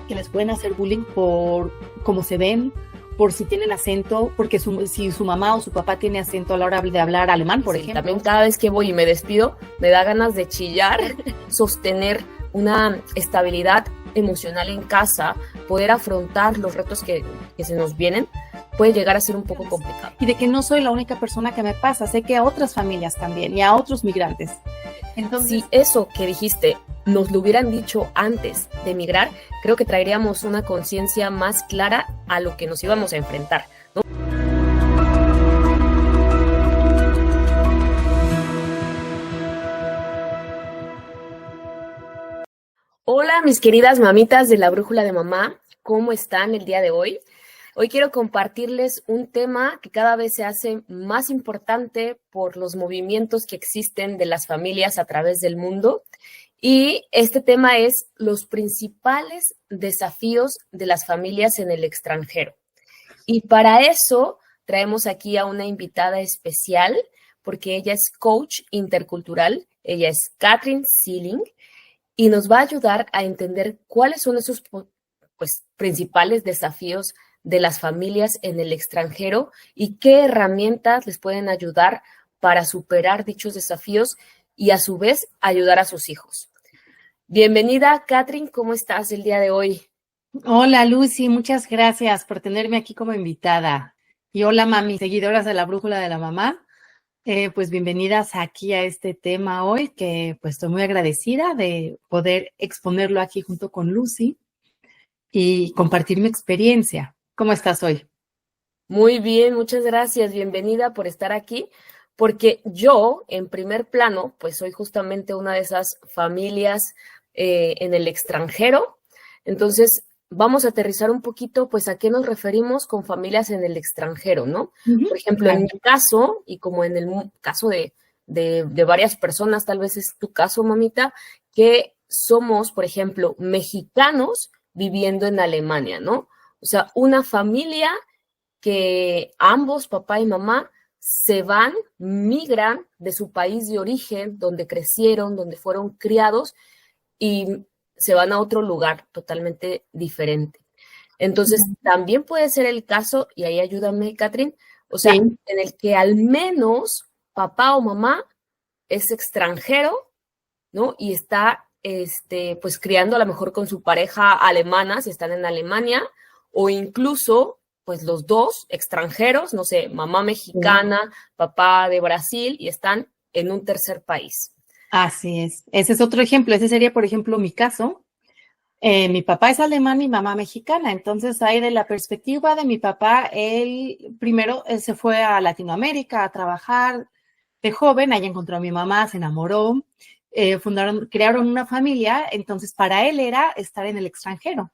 que les pueden hacer bullying por cómo se ven, por si tienen acento, porque si su mamá o su papá tiene acento a la hora de hablar alemán, por ejemplo. También cada vez que voy y me despido, me da ganas de chillar, sostener una estabilidad emocional en casa, poder afrontar los retos que se nos vienen, puede llegar a ser un poco complicado. Y de que no soy la única persona que me pasa, sé que a otras familias también y a otros migrantes. Entonces, si eso que dijiste nos lo hubieran dicho antes de emigrar, creo que traeríamos una conciencia más clara a lo que nos íbamos a enfrentar, ¿no? Hola, mis queridas mamitas de la Brújula de Mamá, ¿cómo están el día de hoy? Hoy quiero compartirles un tema que cada vez se hace más importante por los movimientos que existen de las familias a través del mundo. Y este tema es los principales desafíos de las familias en el extranjero. Y para eso traemos aquí a una invitada especial, porque ella es coach intercultural, ella es Katrin Sealing, y nos va a ayudar a entender cuáles son esos principales desafíos de las familias en el extranjero y qué herramientas les pueden ayudar para superar dichos desafíos y a su vez ayudar a sus hijos. Bienvenida, Katrin, ¿cómo estás el día de hoy? Hola, Lucy, muchas gracias por tenerme aquí como invitada. Y hola, mami, seguidoras de la Brújula de la Mamá. Pues bienvenidas aquí a este tema hoy, que pues estoy muy agradecida de poder exponerlo aquí junto con Lucy y compartir mi experiencia. ¿Cómo estás hoy? Muy bien, muchas gracias. Bienvenida por estar aquí, porque yo, en primer plano, pues soy justamente una de esas familias en el extranjero. Entonces, vamos a aterrizar un poquito, pues, a qué nos referimos con familias en el extranjero, ¿no? Por ejemplo, en mi caso, y como en el caso de varias personas, tal vez es tu caso, mamita, que somos, por ejemplo, mexicanos viviendo en Alemania, ¿no? O sea, una familia que ambos, papá y mamá, se van, migran de su país de origen, donde crecieron, donde fueron criados, y se van a otro lugar totalmente diferente. Entonces, también puede ser el caso, y ahí ayúdame, Katrin, o sea, en el que al menos papá o mamá es extranjero, ¿no? Y está, pues, criando a lo mejor con su pareja alemana, si están en Alemania, o incluso, pues, los dos extranjeros, no sé, mamá mexicana, papá de Brasil, y están en un tercer país. Así es. Ese es otro ejemplo. Ese sería, por ejemplo, mi caso. Mi papá es alemán, mi mamá mexicana. Entonces, ahí de la perspectiva de mi papá, él se fue a Latinoamérica a trabajar de joven. Ahí encontró a mi mamá, se enamoró, crearon una familia. Entonces, para él era estar en el extranjero.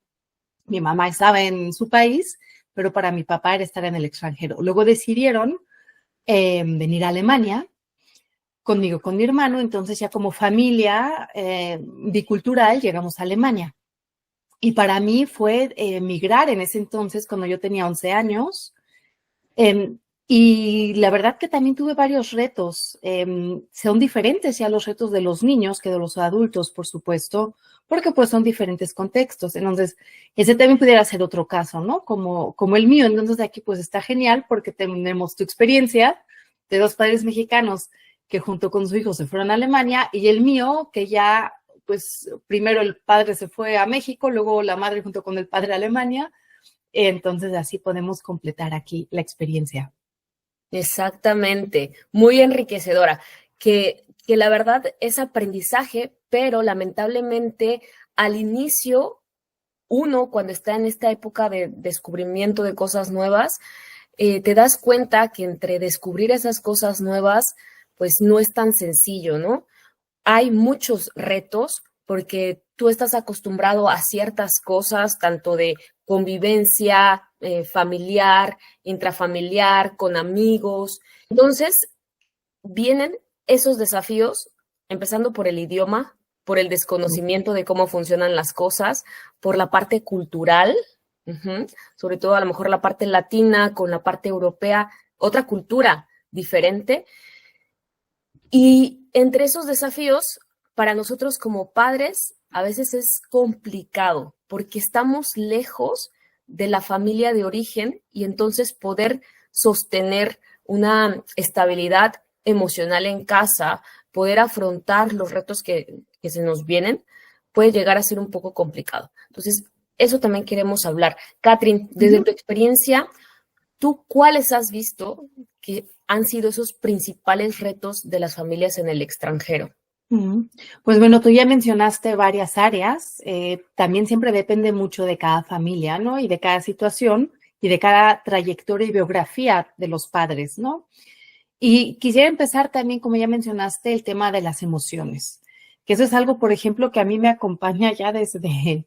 Mi mamá estaba en su país, pero para mi papá era estar en el extranjero. Luego decidieron venir a Alemania conmigo, con mi hermano. Entonces ya como familia bicultural llegamos a Alemania. Y para mí fue migrar en ese entonces, cuando yo tenía 11 años. Y la verdad que también tuve varios retos. Son diferentes ya los retos de los niños que de los adultos, por supuesto, porque pues son diferentes contextos. Entonces, ese también pudiera ser otro caso, ¿no? Como el mío. Entonces, aquí pues está genial porque tenemos tu experiencia de dos padres mexicanos que junto con su hijo se fueron a Alemania, y el mío, que ya, pues, primero el padre se fue a México, luego la madre junto con el padre a Alemania. Entonces, así podemos completar aquí la experiencia. Exactamente, muy enriquecedora, que la verdad es aprendizaje, pero lamentablemente al inicio, uno cuando está en esta época de descubrimiento de cosas nuevas, te das cuenta que entre descubrir esas cosas nuevas, pues no es tan sencillo, ¿no? Hay muchos retos porque tú estás acostumbrado a ciertas cosas, tanto de convivencia familiar, intrafamiliar, con amigos. Entonces, vienen esos desafíos, empezando por el idioma, por el desconocimiento de cómo funcionan las cosas, por la parte cultural, sobre todo a lo mejor la parte latina con la parte europea, otra cultura diferente. Y entre esos desafíos, para nosotros como padres, a veces es complicado, porque estamos lejos de la familia de origen y entonces poder sostener una estabilidad emocional en casa, poder afrontar los retos que se nos vienen, puede llegar a ser un poco complicado. Entonces, eso también queremos hablar. Catherine, desde tu experiencia, ¿tú cuáles has visto que han sido esos principales retos de las familias en el extranjero? Pues bueno, tú ya mencionaste varias áreas. También siempre depende mucho de cada familia, ¿no? Y de cada situación y de cada trayectoria y biografía de los padres, ¿no? Y quisiera empezar también, como ya mencionaste, el tema de las emociones, que eso es algo, por ejemplo, que a mí me acompaña ya desde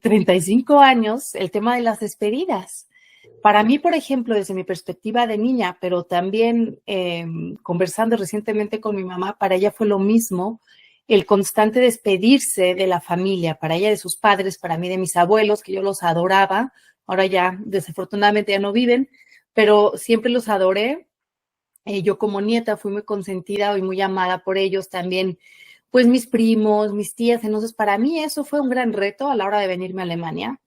35 años, el tema de las despedidas. Para mí, por ejemplo, desde mi perspectiva de niña, pero también conversando recientemente con mi mamá, para ella fue lo mismo, el constante despedirse de la familia, para ella de sus padres, para mí de mis abuelos, que yo los adoraba, ahora ya desafortunadamente ya no viven, pero siempre los adoré. Yo como nieta fui muy consentida y muy amada por ellos también, pues mis primos, mis tías, entonces para mí eso fue un gran reto a la hora de venirme a Alemania.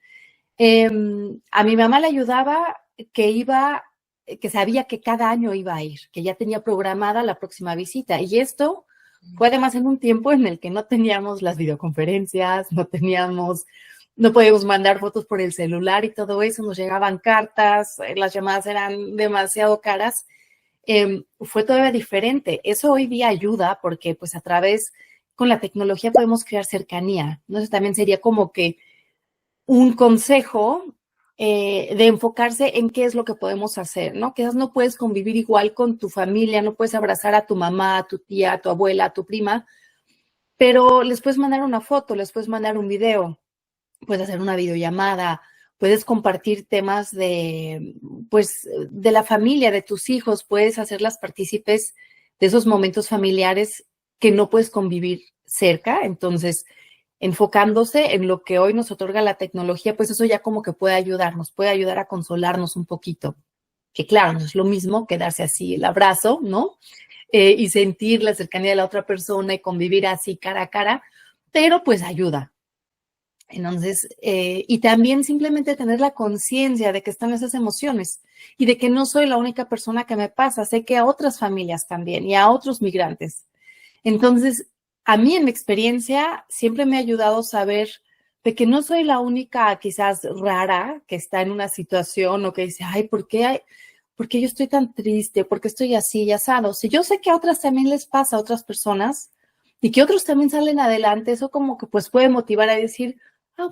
A mi mamá le ayudaba que sabía que cada año iba a ir, que ya tenía programada la próxima visita. Y esto fue además en un tiempo en el que no teníamos las videoconferencias, no podíamos mandar fotos por el celular y todo eso, nos llegaban cartas, las llamadas eran demasiado caras. Fue todavía diferente. Eso hoy día ayuda porque pues a través, con la tecnología podemos crear cercanía, ¿no? Eso también sería como que un consejo de enfocarse en qué es lo que podemos hacer, ¿no? Quizás no puedes convivir igual con tu familia, no puedes abrazar a tu mamá, a tu tía, a tu abuela, a tu prima, pero les puedes mandar una foto, les puedes mandar un video, puedes hacer una videollamada, puedes compartir temas pues, de la familia, de tus hijos, puedes hacerlas partícipes de esos momentos familiares que no puedes convivir cerca. Entonces, enfocándose en lo que hoy nos otorga la tecnología, pues eso ya como que puede ayudarnos, puede ayudar a consolarnos un poquito. Que claro, no es lo mismo que darse así el abrazo, ¿no? Y sentir la cercanía de la otra persona y convivir así cara a cara, pero pues ayuda. Entonces, y también simplemente tener la conciencia de que están esas emociones y de que no soy la única persona que me pasa, sé que a otras familias también y a otros migrantes. Entonces, a mí en mi experiencia siempre me ha ayudado saber de que no soy la única quizás rara que está en una situación o que dice, ay, ¿por qué yo estoy tan triste? ¿Por qué estoy así y asado? Si yo sé que a otras también les pasa, a otras personas, y que otros también salen adelante, eso como que pues puede motivar a decir,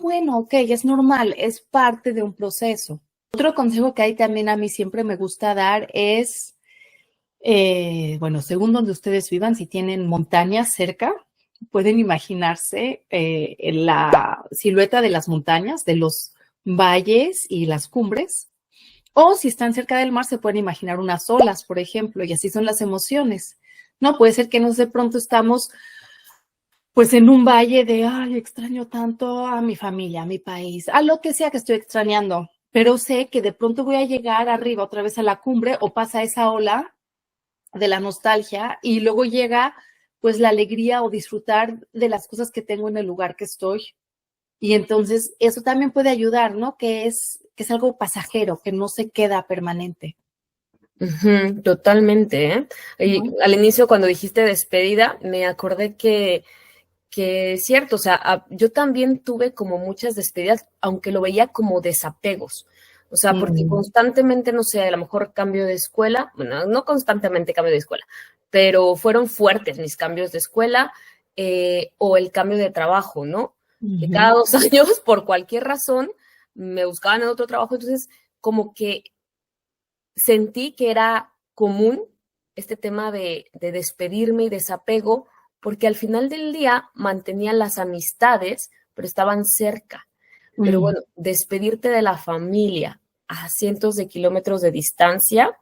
bueno, ok, es normal, es parte de un proceso. Otro consejo que hay también a mí siempre me gusta dar es, bueno, según donde ustedes vivan, si tienen montañas cerca, pueden imaginarse en la silueta de las montañas, de los valles y las cumbres. O si están cerca del mar, se pueden imaginar unas olas, por ejemplo, y así son las emociones. No puede ser que nos de pronto estamos pues en un valle de, ay, extraño tanto a mi familia, a mi país, a lo que sea que estoy extrañando, pero sé que de pronto voy a llegar arriba otra vez a la cumbre o pasa esa ola de la nostalgia y luego llega pues la alegría o disfrutar de las cosas que tengo en el lugar que estoy. Y entonces eso también puede ayudar, ¿no? Que es algo pasajero, que no se queda permanente. Totalmente, ¿eh? Y ¿No? al inicio, cuando dijiste despedida, me acordé que es cierto, o sea, yo también tuve como muchas despedidas, aunque lo veía como desapegos. O sea, porque constantemente, no sé, a lo mejor cambio de escuela, bueno, no constantemente cambio de escuela, pero fueron fuertes mis cambios de escuela o el cambio de trabajo, ¿no? Que cada 2 años, por cualquier razón, me buscaban en otro trabajo, entonces como que sentí que era común este tema de despedirme y desapego, porque al final del día mantenía las amistades, pero estaban cerca. Pero bueno, despedirte de la familia a cientos de kilómetros de distancia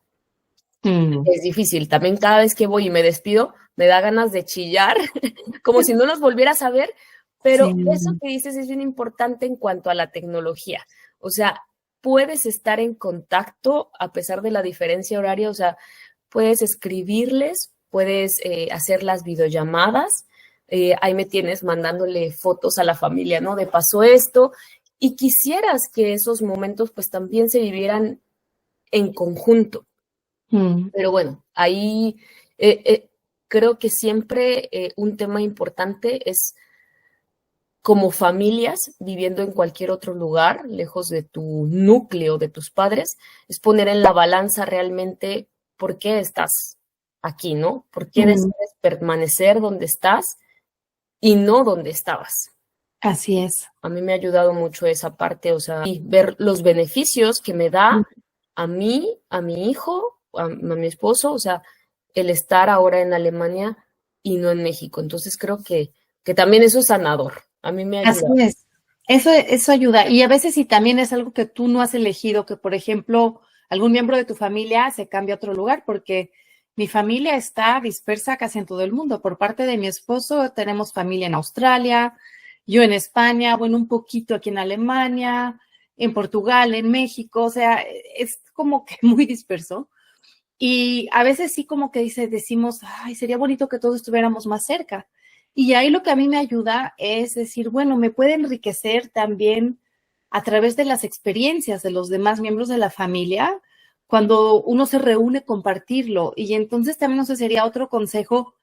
es difícil. También cada vez que voy y me despido, me da ganas de chillar, como si no nos volvieras a ver, pero eso que dices es bien importante en cuanto a la tecnología. O sea, puedes estar en contacto a pesar de la diferencia horaria, o sea, puedes escribirles, puedes hacer las videollamadas, ahí me tienes mandándole fotos a la familia, ¿no? De pasó esto, y quisieras que esos momentos pues también se vivieran en conjunto. Pero bueno, ahí creo que siempre un tema importante es como familias viviendo en cualquier otro lugar, lejos de tu núcleo, de tus padres, es poner en la balanza realmente por qué estás aquí, ¿no? ¿Por qué decides permanecer donde estás y no donde estabas? Así es. A mí me ha ayudado mucho esa parte, o sea, y ver los beneficios que me da a mí, a mi hijo, a mi esposo, o sea, el estar ahora en Alemania y no en México. Entonces creo que también eso es sanador. A mí me Así ayuda. es. Eso ayuda. Y a veces si también es algo que tú no has elegido, que por ejemplo algún miembro de tu familia se cambia a otro lugar, porque mi familia está dispersa casi en todo el mundo. Por parte de mi esposo tenemos familia en Australia, yo en España, bueno, un poquito aquí en Alemania, en Portugal, en México, o sea, es como que muy disperso. Y a veces sí como que decimos, ay, sería bonito que todos estuviéramos más cerca. Y ahí lo que a mí me ayuda es decir, bueno, me puede enriquecer también a través de las experiencias de los demás miembros de la familia, cuando uno se reúne, compartirlo. Y entonces también, no sé, sería otro consejo,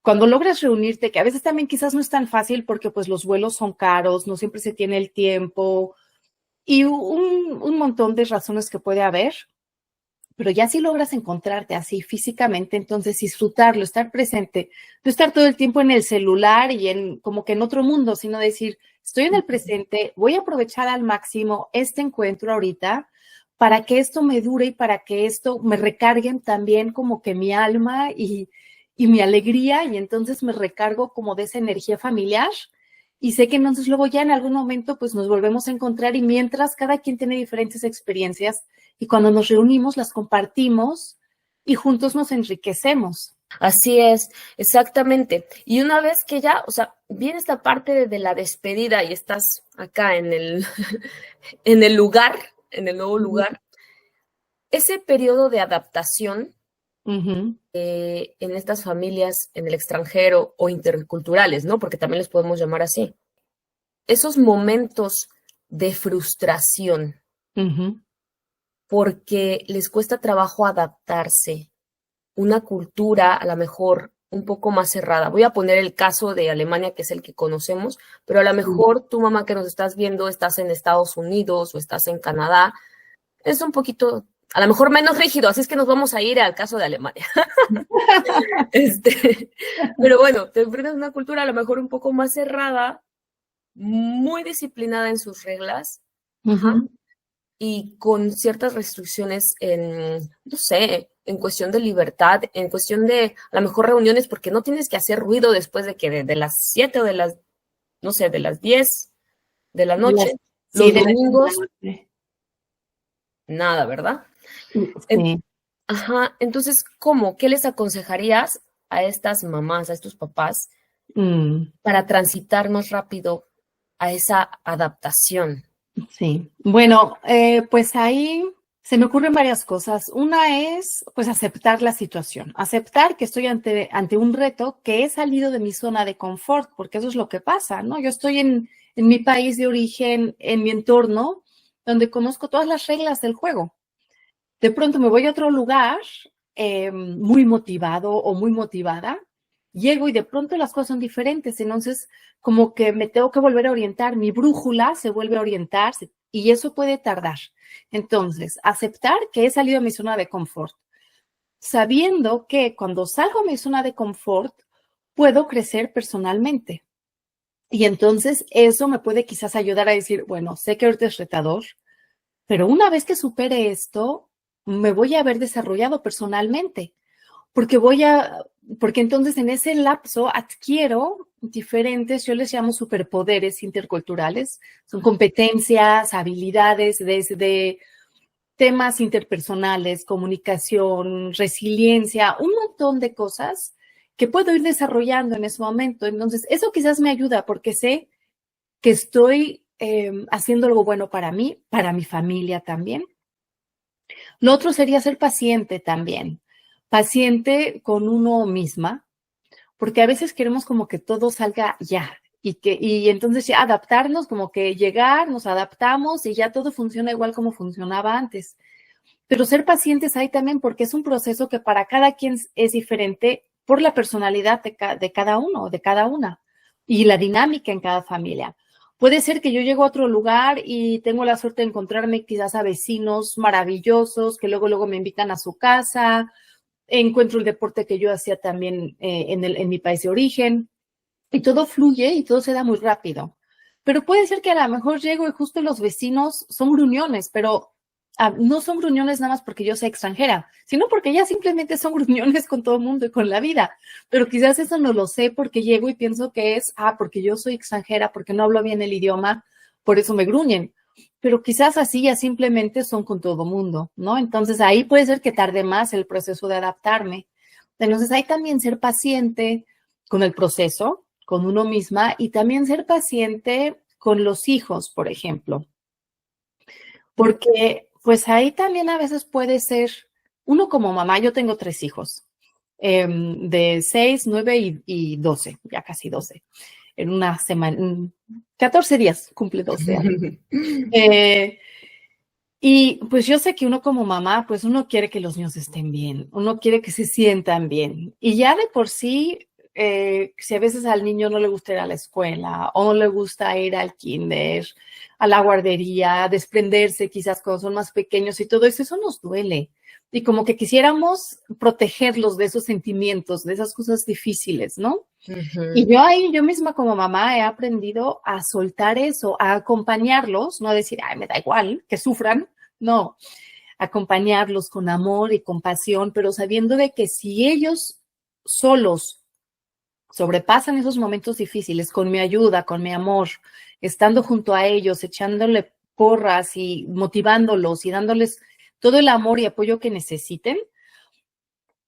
cuando logres reunirte, que a veces también quizás no es tan fácil porque pues los vuelos son caros, no siempre se tiene el tiempo y un montón de razones que puede haber. Pero ya si logras encontrarte así físicamente, entonces disfrutarlo, estar presente, no estar todo el tiempo en el celular y en como que en otro mundo, sino decir, estoy en el presente, voy a aprovechar al máximo este encuentro ahorita para que esto me dure y para que esto me recarguen también como que mi alma y mi alegría, y entonces me recargo como de esa energía familiar. Y sé que entonces luego ya en algún momento pues nos volvemos a encontrar, y mientras cada quien tiene diferentes experiencias, y cuando nos reunimos las compartimos y juntos nos enriquecemos. Así es, exactamente. Y una vez que ya, o sea, viene esta parte de la despedida y estás acá en el, en el lugar, en el nuevo lugar, ese periodo de adaptación en estas familias en el extranjero o interculturales, ¿no? Porque también les podemos llamar así. Esos momentos de frustración porque les cuesta trabajo adaptarse, una cultura a lo mejor un poco más cerrada. Voy a poner el caso de Alemania, que es el que conocemos, pero a lo mejor tu mamá que nos estás viendo, estás en Estados Unidos o estás en Canadá, es un poquito, a lo mejor menos rígido, así es que nos vamos a ir al caso de Alemania. Pero bueno, te enfrentas a una cultura a lo mejor un poco más cerrada, muy disciplinada en sus reglas, y con ciertas restricciones en, no sé, en cuestión de libertad, en cuestión de a lo mejor reuniones, porque no tienes que hacer ruido después de que de las 7 o de las, no sé, de las 10 de la noche, Sí, los domingos, de nada, ¿verdad? sí. Ajá, entonces, ¿cómo? ¿Qué les aconsejarías a estas mamás, a estos papás, para transitar más rápido a esa adaptación? Sí, bueno, pues ahí se me ocurren varias cosas. Una es, pues, aceptar la situación, aceptar que estoy ante un reto, que he salido de mi zona de confort, porque eso es lo que pasa, ¿no? Yo estoy en mi país de origen, en mi entorno, donde conozco todas las reglas del juego. De pronto me voy a otro lugar, muy motivado o muy motivada, llego y de pronto las cosas son diferentes, entonces como que me tengo que volver a orientar, mi brújula se vuelve a orientar y eso puede tardar. Entonces, aceptar que he salido de mi zona de confort, sabiendo que cuando salgo de mi zona de confort puedo crecer personalmente. Y entonces eso me puede quizás ayudar a decir, bueno, sé que ahorita es retador, pero una vez que supere esto, me voy a haber desarrollado personalmente, porque porque entonces en ese lapso adquiero diferentes, yo les llamo superpoderes interculturales, son competencias, habilidades desde temas interpersonales, comunicación, resiliencia, un montón de cosas que puedo ir desarrollando en ese momento. Entonces, eso quizás me ayuda porque sé que estoy haciendo algo bueno para mí, para mi familia también. Lo otro sería ser paciente también, paciente con uno misma, porque a veces queremos como que todo salga ya. y entonces ya adaptarnos, como que llegar, nos adaptamos y ya todo funciona igual como funcionaba antes. Pero ser pacientes hay también porque es un proceso que para cada quien es diferente por la personalidad de cada uno, de cada una, y la dinámica en cada familia. Puede ser que yo llego a otro lugar y tengo la suerte de encontrarme quizás a vecinos maravillosos que luego me invitan a su casa, encuentro el deporte que yo hacía también en mi país de origen, y todo fluye y todo se da muy rápido. Pero puede ser que a lo mejor llego y justo los vecinos son gruñones, pero no son gruñones nada más porque yo sea extranjera, sino porque ya simplemente son gruñones con todo el mundo y con la vida. Pero quizás eso no lo sé porque llego y pienso que es, porque yo soy extranjera, porque no hablo bien el idioma, por eso me gruñen. Pero quizás así ya simplemente son con todo mundo, ¿no? Entonces ahí puede ser que tarde más el proceso de adaptarme. Entonces hay también ser paciente con el proceso, con uno misma, y también ser paciente con los hijos, por ejemplo. Porque pues ahí también a veces puede ser, uno como mamá, yo tengo 3 hijos, de 6, 9 y 12, ya casi 12. En una semana, 14 días cumple 12 años. Y pues yo sé que uno como mamá, pues uno quiere que los niños estén bien, uno quiere que se sientan bien. Y ya de por sí, si a veces al niño no le gusta ir a la escuela o no le gusta ir al kinder, a la guardería, desprenderse quizás cuando son más pequeños y todo eso, eso nos duele. Y como que quisiéramos protegerlos de esos sentimientos, de esas cosas difíciles, ¿no? Y yo misma como mamá he aprendido a soltar eso, a acompañarlos, no a decir, ay, me da igual que sufran, no, acompañarlos con amor y compasión, pero sabiendo de que si ellos solos sobrepasan esos momentos difíciles con mi ayuda, con mi amor, estando junto a ellos, echándole porras y motivándolos y dándoles todo el amor y apoyo que necesiten,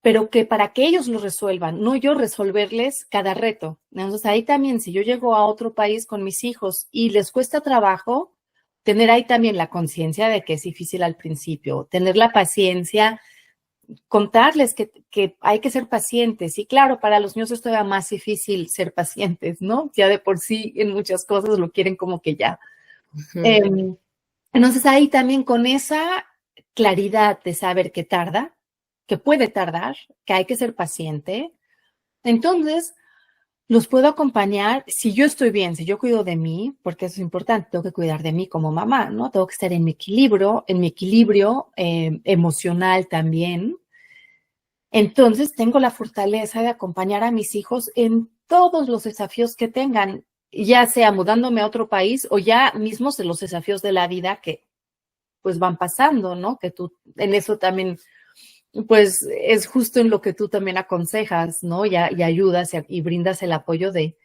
pero que para que ellos lo resuelvan, no yo resolverles cada reto. Entonces ahí también, si yo llego a otro país con mis hijos y les cuesta trabajo, tener ahí también la conciencia de que es difícil al principio, tener la paciencia, contarles que hay que ser pacientes. Y claro, para los niños es todavía más difícil ser pacientes, ¿no? Ya de por sí en muchas cosas lo quieren como que ya. Entonces ahí también con esa claridad de saber que tarda, que puede tardar, que hay que ser paciente, entonces los puedo acompañar si yo estoy bien, si yo cuido de mí, porque eso es importante, tengo que cuidar de mí como mamá, ¿no? Tengo que estar en mi equilibrio emocional también. Entonces tengo la fortaleza de acompañar a mis hijos en todos los desafíos que tengan, ya sea mudándome a otro país o ya mismos de los desafíos de la vida que pues van pasando, ¿no? Que tú en eso también, pues es justo en lo que tú también aconsejas, ¿no? Y ayudas y brindas el apoyo de,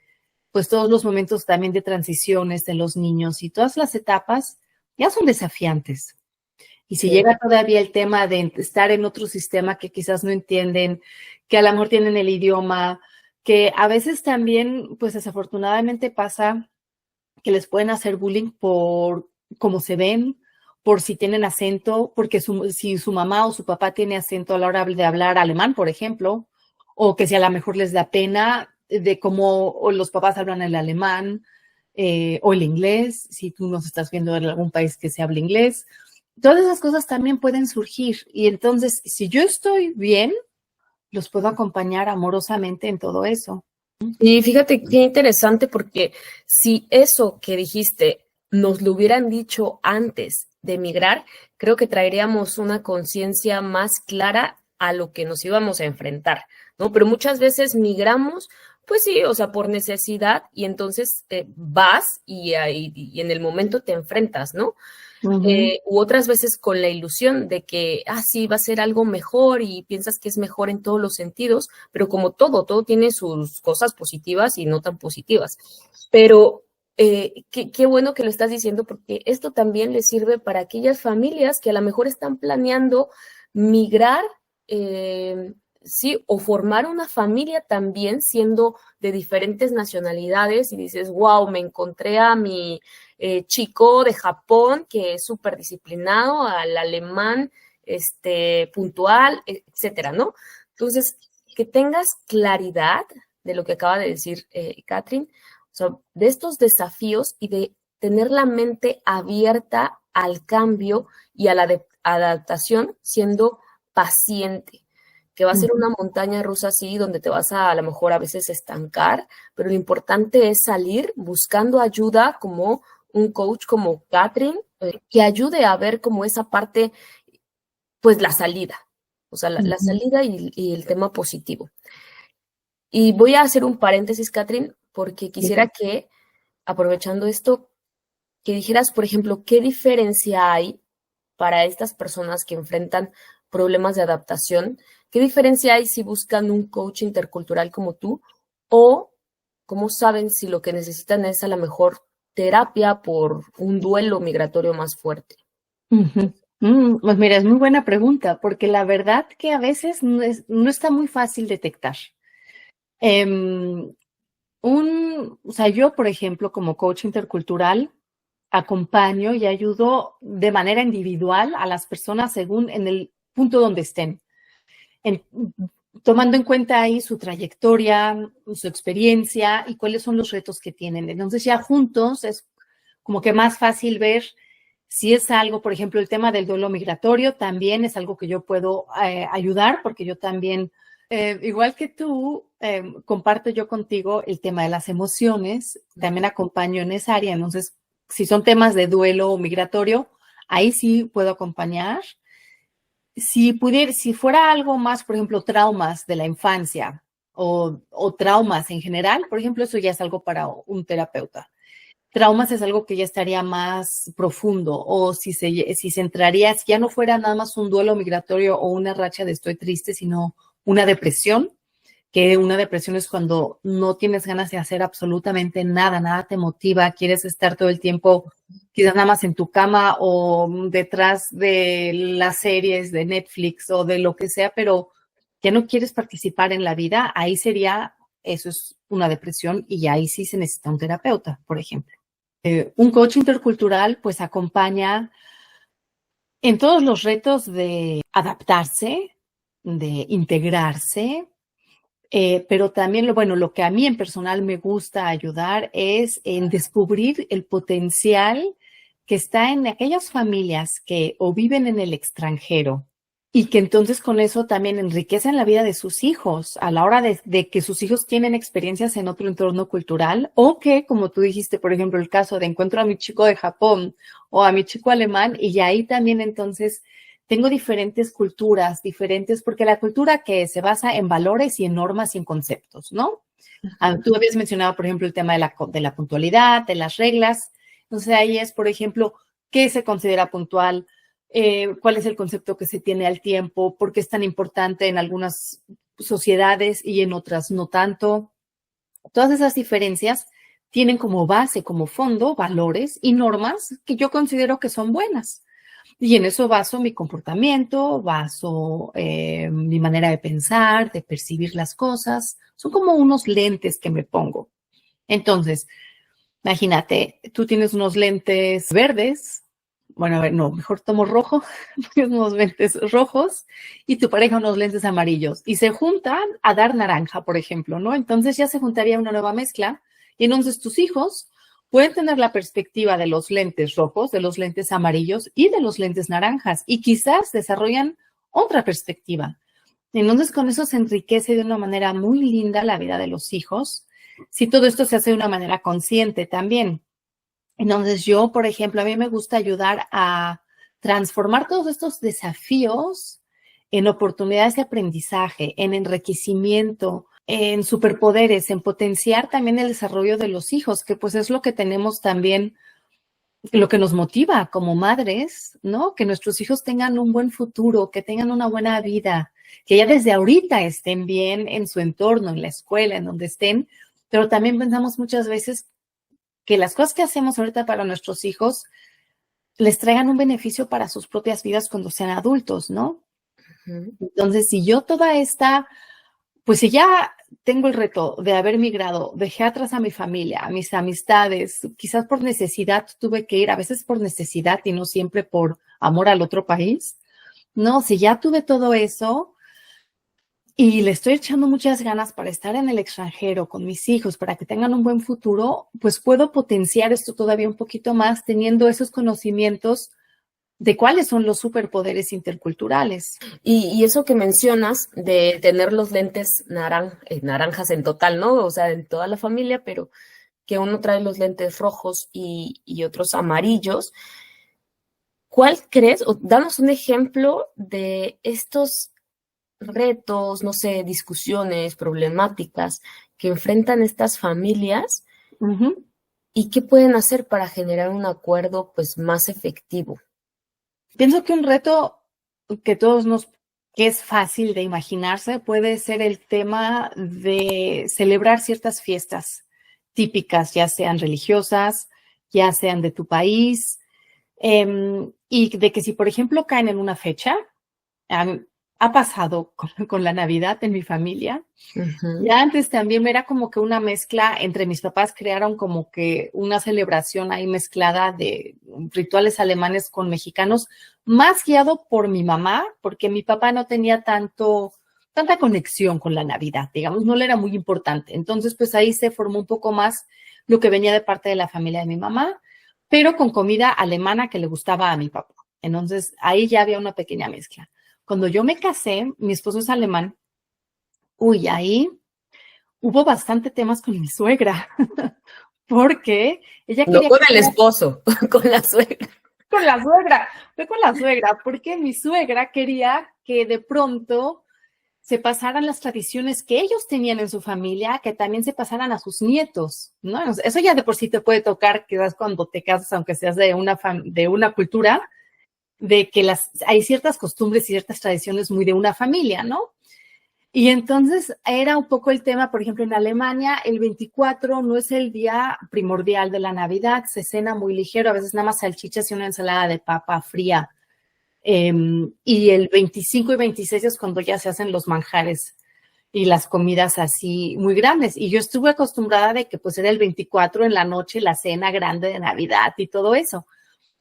pues todos los momentos también de transiciones de los niños y todas las etapas ya son desafiantes. Y si llega todavía el tema de estar en otro sistema que quizás no entienden, que a lo mejor tienen el idioma, que a veces también, pues desafortunadamente pasa que les pueden hacer bullying por cómo se ven, por si tienen acento, porque si su mamá o su papá tiene acento a la hora de hablar alemán, por ejemplo, o que si a lo mejor les da pena de cómo los papás hablan el alemán o el inglés, si tú nos estás viendo en algún país que se habla inglés. Todas esas cosas también pueden surgir y entonces si yo estoy bien, los puedo acompañar amorosamente en todo eso. Y fíjate qué interesante porque si eso que dijiste nos lo hubieran dicho antes de emigrar, creo que traeríamos una conciencia más clara a lo que nos íbamos a enfrentar, ¿no? Pero muchas veces migramos, pues sí, o sea, por necesidad y entonces vas y en el momento te enfrentas, ¿no? U otras veces con la ilusión de que, sí, va a ser algo mejor y piensas que es mejor en todos los sentidos, pero como todo tiene sus cosas positivas y no tan positivas. Pero qué bueno que lo estás diciendo porque esto también le sirve para aquellas familias que a lo mejor están planeando migrar, sí, o formar una familia también siendo de diferentes nacionalidades y dices, wow, me encontré a mi chico de Japón que es súper disciplinado, al alemán puntual, etcétera, ¿no? Entonces, que tengas claridad de lo que acaba de decir Catherine, o sea, de estos desafíos y de tener la mente abierta al cambio y a la adaptación, siendo paciente, que va a ser una montaña rusa así, donde te vas a lo mejor a veces estancar, pero lo importante es salir buscando ayuda como un coach como Catherine, que ayude a ver como esa parte, pues la salida, o sea, la salida y el tema positivo. Y voy a hacer un paréntesis, Catherine, porque quisiera que, aprovechando esto, que dijeras, por ejemplo, qué diferencia hay para estas personas que enfrentan problemas de adaptación, qué diferencia hay si buscan un coach intercultural como tú o cómo saben si lo que necesitan es a lo mejor terapia por un duelo migratorio más fuerte. Pues mira, es muy buena pregunta, porque la verdad que a veces no está muy fácil detectar. O sea, yo, por ejemplo, como coach intercultural, acompaño y ayudo de manera individual a las personas según en el punto donde estén, tomando en cuenta ahí su trayectoria, su experiencia y cuáles son los retos que tienen. Entonces ya juntos es como que más fácil ver si es algo, por ejemplo, el tema del duelo migratorio también es algo que yo puedo ayudar, porque yo también, igual que tú, comparto yo contigo el tema de las emociones, también acompaño en esa área. Entonces, si son temas de duelo migratorio, ahí sí puedo acompañar. Si fuera algo más, por ejemplo, traumas de la infancia o traumas en general, por ejemplo, eso ya es algo para un terapeuta. Traumas es algo que ya estaría más profundo, o si se entraría, si ya no fuera nada más un duelo migratorio o una racha de estoy triste, sino una depresión, que una depresión es cuando no tienes ganas de hacer absolutamente nada, nada te motiva, quieres estar todo el tiempo quizás nada más en tu cama o detrás de las series de Netflix o de lo que sea, pero ya no quieres participar en la vida, ahí eso es una depresión y ahí sí se necesita un terapeuta, por ejemplo. Un coach intercultural pues acompaña en todos los retos de adaptarse, de integrarse, pero también lo que a mí en personal me gusta ayudar es en descubrir el potencial que está en aquellas familias que o viven en el extranjero y que entonces con eso también enriquecen la vida de sus hijos a la hora de que sus hijos tienen experiencias en otro entorno cultural o que, como tú dijiste, por ejemplo, el caso de encuentro a mi chico de Japón o a mi chico alemán y ahí también entonces tengo diferentes culturas, porque la cultura que se basa en valores y en normas y en conceptos, ¿no? Tú habías mencionado, por ejemplo, el tema de la puntualidad, de las reglas. Entonces ahí es, por ejemplo, ¿qué se considera puntual? ¿Cuál es el concepto que se tiene al tiempo? ¿Por qué es tan importante en algunas sociedades y en otras no tanto? Todas esas diferencias tienen como base, como fondo, valores y normas que yo considero que son buenas. Y en eso baso mi comportamiento, baso mi manera de pensar, de percibir las cosas. Son como unos lentes que me pongo. Entonces, imagínate, tú tienes unos lentes verdes. Bueno, a ver, no, mejor tomo rojo, unos lentes rojos y tu pareja unos lentes amarillos. Y se juntan a dar naranja, por ejemplo, ¿no? Entonces ya se juntaría una nueva mezcla. Y entonces tus hijos pueden tener la perspectiva de los lentes rojos, de los lentes amarillos y de los lentes naranjas y quizás desarrollan otra perspectiva. Entonces con eso se enriquece de una manera muy linda la vida de los hijos, si todo esto se hace de una manera consciente también. Entonces yo, por ejemplo, a mí me gusta ayudar a transformar todos estos desafíos en oportunidades de aprendizaje, en enriquecimiento, en superpoderes, en potenciar también el desarrollo de los hijos, que pues es lo que tenemos también, lo que nos motiva como madres, ¿no? Que nuestros hijos tengan un buen futuro, que tengan una buena vida, que ya desde ahorita estén bien en su entorno, en la escuela, en donde estén, pero también pensamos muchas veces que las cosas que hacemos ahorita para nuestros hijos les traigan un beneficio para sus propias vidas cuando sean adultos, ¿no? Entonces, si yo pues si ya tengo el reto de haber migrado, dejé atrás a mi familia, a mis amistades, quizás por necesidad tuve que ir, a veces por necesidad y no siempre por amor al otro país, ¿no? Si ya tuve todo eso, y le estoy echando muchas ganas para estar en el extranjero con mis hijos, para que tengan un buen futuro, pues puedo potenciar esto todavía un poquito más teniendo esos conocimientos de cuáles son los superpoderes interculturales. Y eso que mencionas de tener los lentes naranjas en total, ¿no? O sea, en toda la familia, pero que uno trae los lentes rojos y otros amarillos. ¿Cuál crees? O danos un ejemplo de estos retos, no sé, discusiones, problemáticas que enfrentan estas familias Ujú. y qué pueden hacer para generar un acuerdo pues más efectivo. Pienso que un reto que que es fácil de imaginarse, puede ser el tema de celebrar ciertas fiestas típicas, ya sean religiosas, ya sean de tu país, y de que si, por ejemplo, caen en una fecha, um, ha pasado con la Navidad en mi familia. Uh-huh. Ya antes también era como que una mezcla entre mis papás, crearon como que una celebración ahí mezclada de rituales alemanes con mexicanos, más guiado por mi mamá, porque mi papá no tenía tanta conexión con la Navidad, digamos, no le era muy importante. Entonces, pues ahí se formó un poco más lo que venía de parte de la familia de mi mamá, pero con comida alemana que le gustaba a mi papá. Entonces, ahí ya había una pequeña mezcla. Cuando yo me casé, mi esposo es alemán, uy, ahí hubo bastante temas con mi suegra, porque ella No quería con que el fuera esposo, con la suegra. con la suegra, fue con la suegra, porque mi suegra quería que de pronto se pasaran las tradiciones que ellos tenían en su familia, que también se pasaran a sus nietos, ¿no? Eso ya de por sí te puede tocar, quizás cuando te casas, aunque seas de una cultura, de que hay ciertas costumbres y ciertas tradiciones muy de una familia, ¿no? Y entonces era un poco el tema, por ejemplo, en Alemania el 24 no es el día primordial de la Navidad, se cena muy ligero, a veces nada más salchichas y una ensalada de papa fría. Y el 25 y 26 es cuando ya se hacen los manjares y las comidas así muy grandes. Y yo estuve acostumbrada de que pues era el 24 en la noche la cena grande de Navidad y todo eso.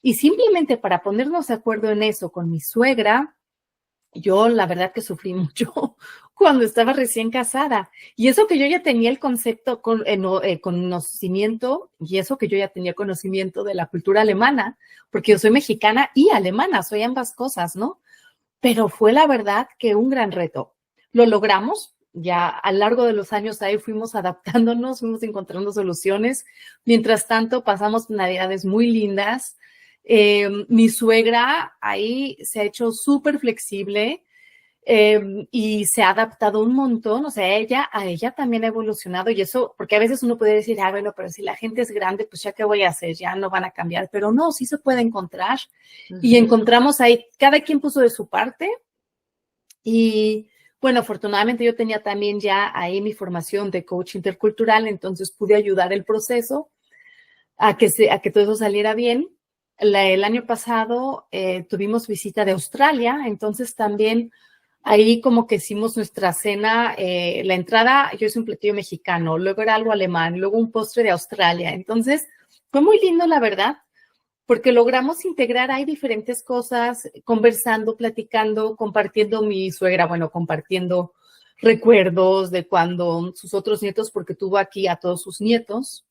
Y simplemente para ponernos de acuerdo en eso con mi suegra, yo la verdad que sufrí mucho cuando estaba recién casada. Y eso que yo ya tenía el concepto, conocimiento, y eso que yo ya tenía conocimiento de la cultura alemana, porque yo soy mexicana y alemana, soy ambas cosas, ¿no? Pero fue la verdad que un gran reto. Lo logramos, ya a lo largo de los años ahí fuimos adaptándonos, fuimos encontrando soluciones. Mientras tanto, pasamos navidades muy lindas. Mi suegra ahí se ha hecho súper flexible y se ha adaptado un montón, o sea, a ella también ha evolucionado y eso, porque a veces uno puede decir, bueno, pero si la gente es grande, pues ya qué voy a hacer, ya no van a cambiar, pero no, sí se puede encontrar y Uh-huh. encontramos ahí, cada quien puso de su parte y bueno, afortunadamente yo tenía también ya ahí mi formación de coach intercultural, entonces pude ayudar el proceso a que todo eso saliera bien. El año pasado tuvimos visita de Australia, entonces también ahí como que hicimos nuestra cena, la entrada, yo hice un platillo mexicano, luego era algo alemán, luego un postre de Australia. Entonces, fue muy lindo, la verdad, porque logramos integrar ahí diferentes cosas, conversando, platicando, compartiendo mi suegra, bueno, compartiendo recuerdos de cuando sus otros nietos, porque tuvo aquí a todos sus nietos,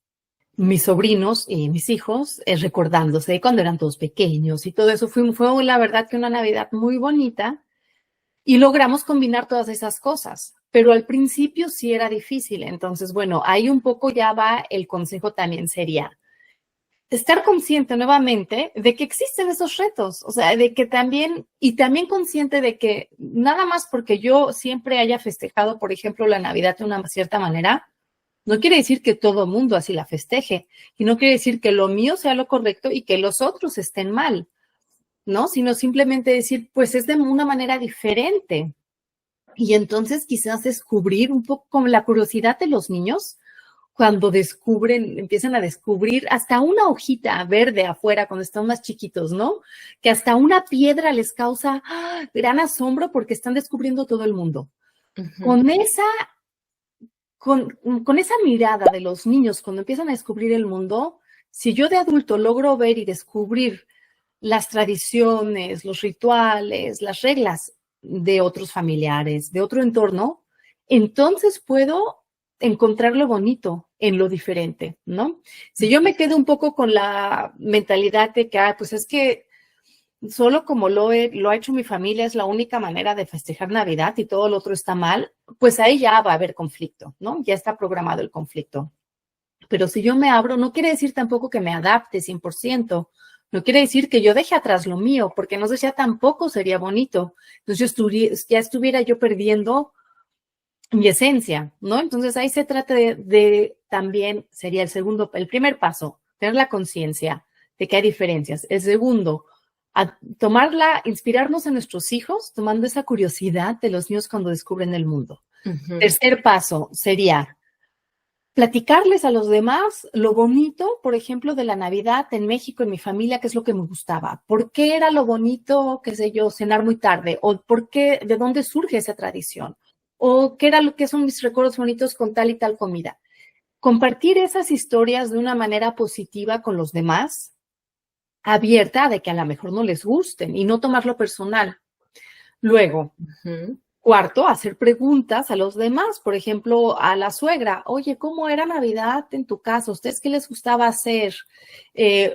mis sobrinos y mis hijos, recordándose de cuando eran todos pequeños y todo eso. Fue la verdad que una Navidad muy bonita y logramos combinar todas esas cosas, pero al principio sí era difícil. Entonces, bueno, ahí un poco ya va el consejo también sería estar consciente nuevamente de que existen esos retos, o sea, de que también, y también consciente de que nada más porque yo siempre haya festejado, por ejemplo, la Navidad de una cierta manera, no quiere decir que todo el mundo así la festeje, y no quiere decir que lo mío sea lo correcto y que los otros estén mal, ¿no? Sino simplemente decir, pues es de una manera diferente. Y entonces quizás descubrir un poco como la curiosidad de los niños cuando empiezan a descubrir hasta una hojita verde afuera cuando están más chiquitos, ¿no? Que hasta una piedra les causa gran asombro porque están descubriendo todo el mundo. Uh-huh. Con con esa mirada de los niños cuando empiezan a descubrir el mundo, si yo de adulto logro ver y descubrir las tradiciones, los rituales, las reglas de otros familiares, de otro entorno, entonces puedo encontrar lo bonito en lo diferente, ¿no? Si yo me quedo un poco con la mentalidad de que, pues es que solo como lo ha hecho mi familia, es la única manera de festejar Navidad y todo lo otro está mal, pues ahí ya va a haber conflicto, ¿no? Ya está programado el conflicto. Pero si yo me abro, no quiere decir tampoco que me adapte 100%, no quiere decir que yo deje atrás lo mío, porque entonces ya tampoco sería bonito. Entonces ya estuviera yo perdiendo mi esencia, ¿no? Entonces ahí se trata de también, sería el primer paso, tener la conciencia de que hay diferencias. El segundo, inspirarnos en nuestros hijos, tomando esa curiosidad de los niños cuando descubren el mundo. Tercer paso sería platicarles a los demás lo bonito, por ejemplo, de la Navidad en México, en mi familia, qué es lo que me gustaba. ¿Por qué era lo bonito, qué sé yo, cenar muy tarde? ¿O por qué, de dónde surge esa tradición? ¿O qué era lo que son mis recuerdos bonitos con tal y tal comida? Compartir esas historias de una manera positiva con los demás, abierta de que a lo mejor no les gusten y no tomarlo personal. Luego, cuarto, hacer preguntas a los demás, por ejemplo, a la suegra, oye, ¿cómo era Navidad en tu casa? ¿Ustedes qué les gustaba hacer?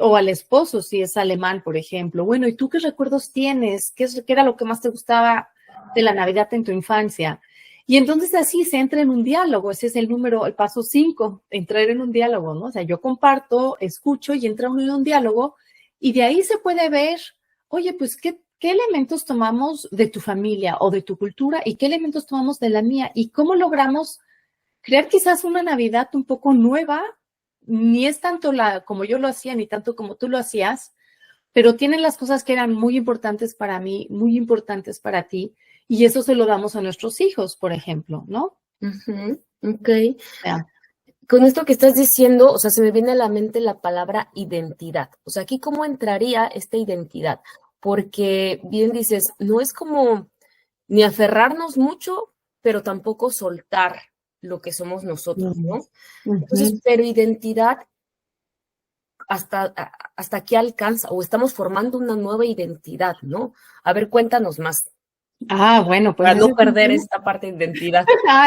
O al esposo, si es alemán, por ejemplo. Bueno, ¿y tú qué recuerdos tienes? ¿Qué era lo que más te gustaba de la Navidad en tu infancia? Y entonces así se entra en un diálogo. Ese es el paso 5, entrar en un diálogo, ¿no? O sea, yo comparto, escucho y entra uno en un diálogo y de ahí se puede ver, oye, pues, ¿qué elementos tomamos de tu familia o de tu cultura y qué elementos tomamos de la mía? Y cómo logramos crear quizás una Navidad un poco nueva, ni es tanto como yo lo hacía, ni tanto como tú lo hacías, pero tienen las cosas que eran muy importantes para mí, muy importantes para ti, y eso se lo damos a nuestros hijos, por ejemplo, ¿no? Ok. Yeah. Con esto que estás diciendo, o sea, se me viene a la mente la palabra identidad. O sea, aquí cómo entraría esta identidad, porque bien dices, no es como ni aferrarnos mucho, pero tampoco soltar lo que somos nosotros, ¿no? Entonces, pero identidad, ¿hasta qué alcanza? O estamos formando una nueva identidad, ¿no? A ver, cuéntanos más. Bueno, pues para no perder esta parte de identidad.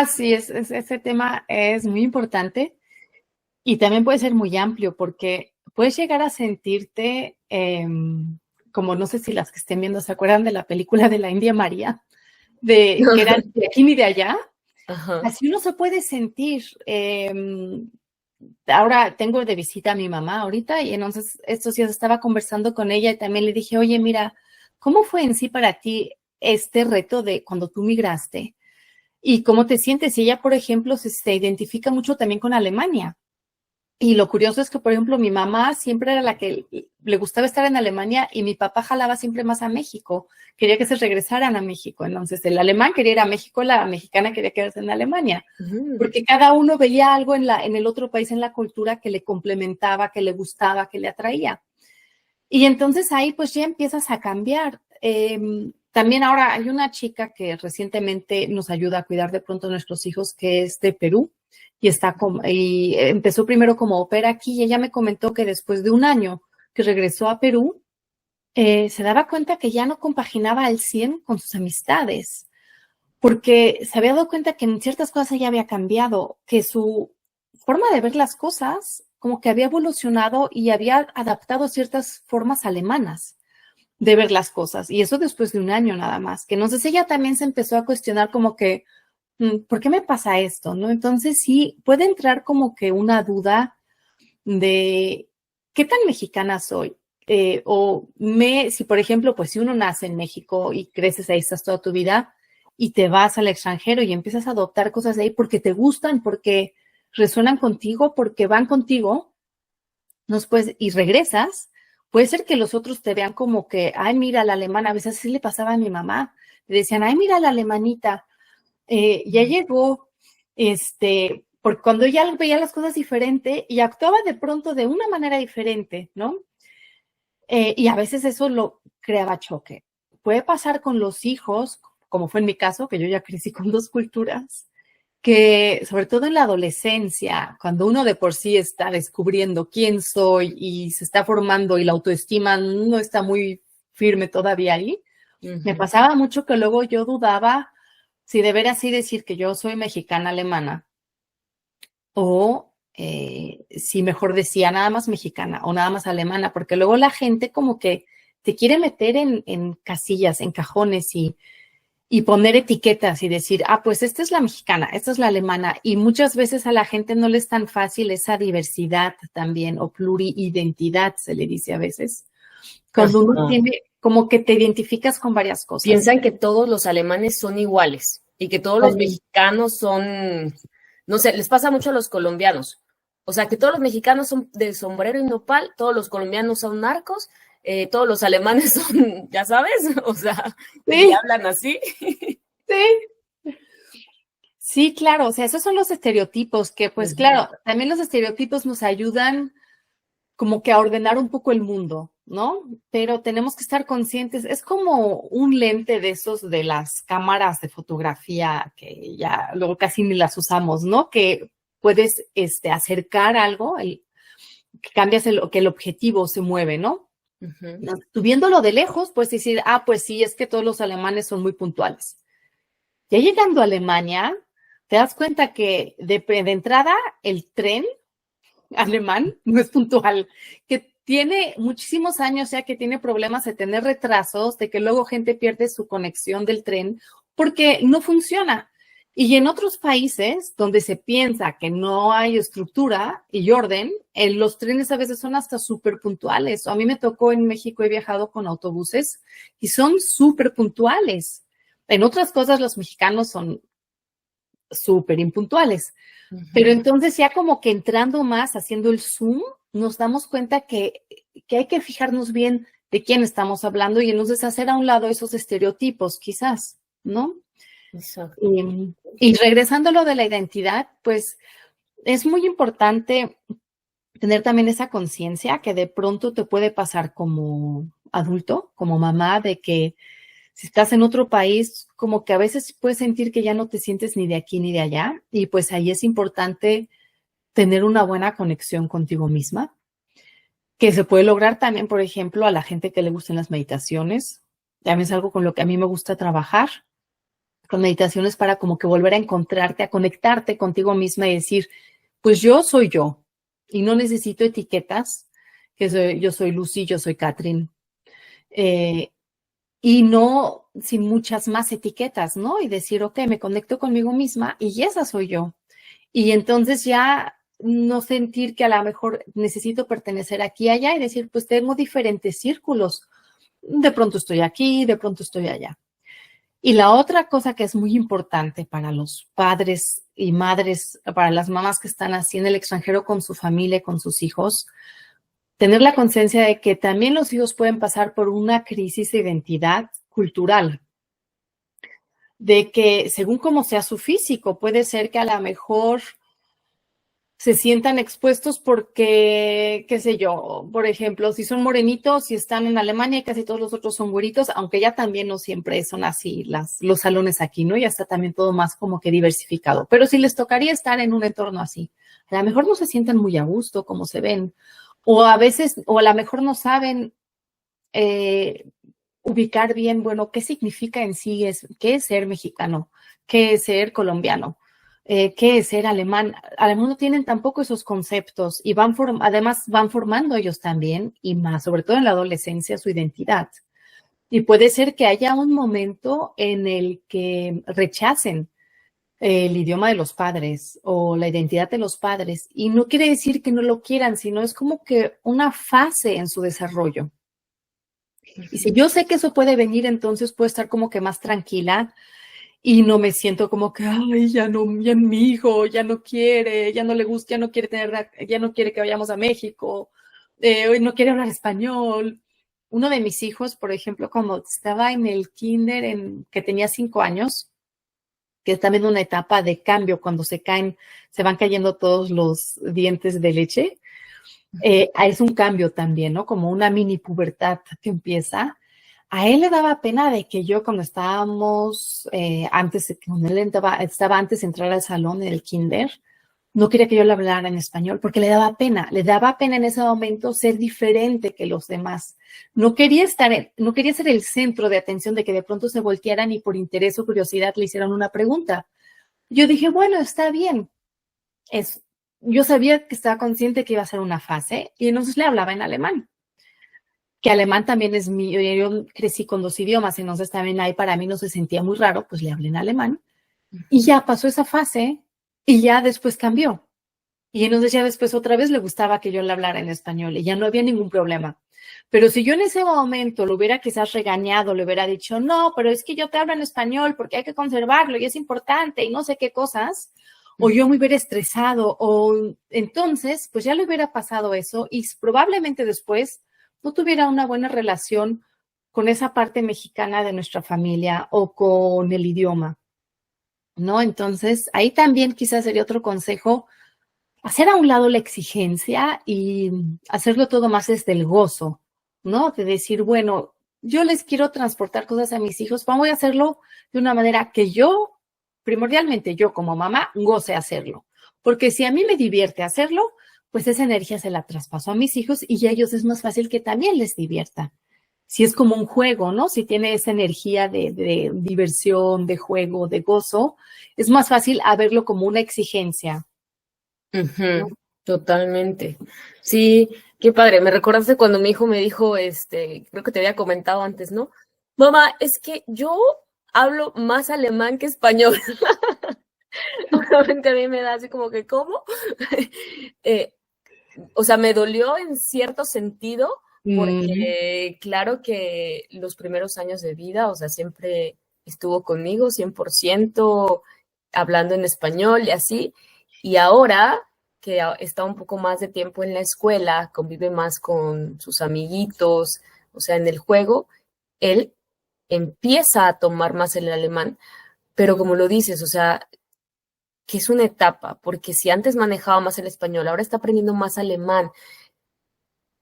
Sí, ese tema es muy importante y también puede ser muy amplio porque puedes llegar a sentirte como, no sé si las que estén viendo se acuerdan de la película de la India María, que era de aquí ni de allá. Ajá. Así uno se puede sentir. Ahora tengo de visita a mi mamá ahorita y entonces estos días estaba conversando con ella y también le dije, oye, mira, ¿cómo fue en sí para ti este reto de cuando tú migraste? ¿Y cómo te sientes? Y ella, por ejemplo, se identifica mucho también con Alemania. Y lo curioso es que, por ejemplo, mi mamá siempre era la que le gustaba estar en Alemania y mi papá jalaba siempre más a México. Quería que se regresaran a México. Entonces, el alemán quería ir a México, la mexicana quería quedarse en Alemania. Porque cada uno veía algo en el otro país, en la cultura, que le complementaba, que le gustaba, que le atraía. Y entonces ahí pues ya empiezas a cambiar. También ahora hay una chica que recientemente nos ayuda a cuidar de pronto a nuestros hijos, que es de Perú, y empezó primero como au pair aquí, y ella me comentó que después de un año que regresó a Perú, se daba cuenta que ya no compaginaba al 100 con sus amistades, porque se había dado cuenta que en ciertas cosas ella había cambiado, que su forma de ver las cosas como que había evolucionado y había adaptado ciertas formas alemanas de ver las cosas. Y eso después de un año nada más, que no sé si ella también se empezó a cuestionar como que, ¿por qué me pasa esto? ¿No? Entonces sí, puede entrar como que una duda de qué tan mexicana soy. Si por ejemplo, pues si uno nace en México y creces ahí, estás toda tu vida y te vas al extranjero y empiezas a adoptar cosas de ahí porque te gustan, porque resuenan contigo, porque van contigo, y regresas, puede ser que los otros te vean como que, ay, mira, la alemana, a veces así le pasaba a mi mamá, le decían, ay, mira, la alemanita, ya llegó, porque cuando ella veía las cosas diferente y actuaba de pronto de una manera diferente, ¿no? Y a veces eso lo creaba choque. Puede pasar con los hijos, como fue en mi caso, que yo ya crecí con 2 culturas, que sobre todo en la adolescencia, cuando uno de por sí está descubriendo quién soy y se está formando y la autoestima no está muy firme todavía ahí, Me pasaba mucho que luego yo dudaba si deber así decir que yo soy mexicana alemana o si mejor decía nada más mexicana o nada más alemana, porque luego la gente como que te quiere meter en casillas, en cajones y poner etiquetas y decir, pues esta es la mexicana, esta es la alemana. Y muchas veces a la gente no le es tan fácil esa diversidad también o pluriidentidad, se le dice a veces. Cuando uno tiene, como que te identificas con varias cosas. Piensan que todos los alemanes son iguales y que todos los mexicanos son, no sé, les pasa mucho a los colombianos. O sea, que todos los mexicanos son de sombrero y nopal, todos los colombianos son narcos, todos los alemanes son, ya sabes, o sea, sí. Y hablan así. Sí. Sí, claro, o sea, esos son los estereotipos que, pues claro, también los estereotipos nos ayudan como que a ordenar un poco el mundo, ¿no? Pero tenemos que estar conscientes, es como un lente de esos de las cámaras de fotografía que ya luego casi ni las usamos, ¿no? Que puedes acercar algo, que cambias que el objetivo se mueve, ¿no? Tú viéndolo de lejos, puedes decir, pues sí, es que todos los alemanes son muy puntuales. Ya llegando a Alemania, te das cuenta que de entrada el tren alemán no es puntual, que tiene muchísimos años ya que tiene problemas de tener retrasos, de que luego gente pierde su conexión del tren porque no funciona. Y en otros países donde se piensa que no hay estructura y orden, los trenes a veces son hasta súper puntuales. A mí me tocó en México, he viajado con autobuses y son súper puntuales. En otras cosas los mexicanos son súper impuntuales. Pero entonces ya como que entrando más, haciendo el zoom, nos damos cuenta que hay que fijarnos bien de quién estamos hablando y entonces hacer a un lado esos estereotipos, quizás, ¿no? Exacto. Y regresando a lo de la identidad, pues es muy importante tener también esa conciencia que de pronto te puede pasar como adulto, como mamá, de que si estás en otro país, como que a veces puedes sentir que ya no te sientes ni de aquí ni de allá, y pues ahí es importante tener una buena conexión contigo misma, que se puede lograr también, por ejemplo, a la gente que le gustan las meditaciones. También es algo con lo que a mí me gusta trabajar, con meditaciones para como que volver a encontrarte, a conectarte contigo misma y decir, pues yo soy yo, y no necesito etiquetas, yo soy Lucy, yo soy Catherine. Y no sin muchas más etiquetas, ¿no? Y decir, ok, me conecto conmigo misma y esa soy yo. Y entonces ya no sentir que a lo mejor necesito pertenecer aquí y allá y decir, pues tengo diferentes círculos. De pronto estoy aquí, de pronto estoy allá. Y la otra cosa que es muy importante para los padres y madres, para las mamás que están así en el extranjero con su familia, con sus hijos, tener la conciencia de que también los hijos pueden pasar por una crisis de identidad cultural, de que según cómo sea su físico, puede ser que a lo mejor se sientan expuestos porque, qué sé yo, por ejemplo, si son morenitos y están en Alemania y casi todos los otros son güeritos, aunque ya también no siempre son así los salones aquí, ¿no? Ya está también todo más como que diversificado. Pero si les tocaría estar en un entorno así, a lo mejor no se sientan muy a gusto como se ven. O a veces, o a lo mejor no saben ubicar bien, bueno, qué significa en sí, qué es ser mexicano, qué es ser colombiano, qué es ser alemán. Alemán no tienen tampoco esos conceptos y además van formando ellos también, y más, sobre todo en la adolescencia, su identidad. Y puede ser que haya un momento en el que rechacen el idioma de los padres o la identidad de los padres. Y no quiere decir que no lo quieran, sino es como que una fase en su desarrollo. Y si yo sé que eso puede venir, entonces puedo estar como que más tranquila y no me siento como que, ay, ya mi hijo ya no quiere, ya no le gusta, ya no quiere que vayamos a México, hoy no quiere hablar español. Uno de mis hijos, por ejemplo, cuando estaba en el kinder, que tenía 5 años, que es también una etapa de cambio cuando se van cayendo todos los dientes de leche. Es un cambio también, ¿no? Como una mini pubertad que empieza. A él le daba pena de que yo cuando estábamos cuando él estaba antes de entrar al salón en el kinder, no quería que yo le hablara en español porque le daba pena en ese momento ser diferente que los demás. No quería ser el centro de atención de que de pronto se voltearan y por interés o curiosidad le hicieran una pregunta. Yo dije, bueno, está bien. Yo sabía que estaba consciente que iba a ser una fase y entonces le hablaba en alemán, que alemán también es mío. Yo crecí con 2 idiomas, entonces también ahí para mí no se sentía muy raro, pues le hablé en alemán. Y ya pasó esa fase y ya después cambió. Y entonces ya después otra vez le gustaba que yo le hablara en español y ya no había ningún problema. Pero si yo en ese momento lo hubiera quizás regañado, le hubiera dicho, no, pero es que yo te hablo en español porque hay que conservarlo y es importante y no sé qué cosas, o yo me hubiera estresado, o entonces pues ya le hubiera pasado eso y probablemente después no tuviera una buena relación con esa parte mexicana de nuestra familia o con el idioma, ¿no? Entonces ahí también quizás sería otro consejo, hacer a un lado la exigencia y hacerlo todo más desde el gozo, ¿no? De decir, bueno, yo les quiero transportar cosas a mis hijos, vamos a hacerlo de una manera que yo, primordialmente yo como mamá, goce hacerlo. Porque si a mí me divierte hacerlo, pues esa energía se la traspaso a mis hijos y a ellos es más fácil que también les divierta. Si es como un juego, ¿no? Si tiene esa energía de diversión, de juego, de gozo, es más fácil a verlo como una exigencia, ¿no? Totalmente. Sí, qué padre. Me recordaste cuando mi hijo me dijo, creo que te había comentado antes, ¿no? Mamá, es que yo hablo más alemán que español. Obviamente a mí me da así como que, ¿cómo? Eh, o sea, me dolió en cierto sentido, porque claro que los primeros años de vida, o sea, siempre estuvo conmigo 100% hablando en español y así, y ahora que está un poco más de tiempo en la escuela, convive más con sus amiguitos, o sea, en el juego, él empieza a tomar más el alemán, pero como lo dices, o sea, que es una etapa, porque si antes manejaba más el español, ahora está aprendiendo más alemán.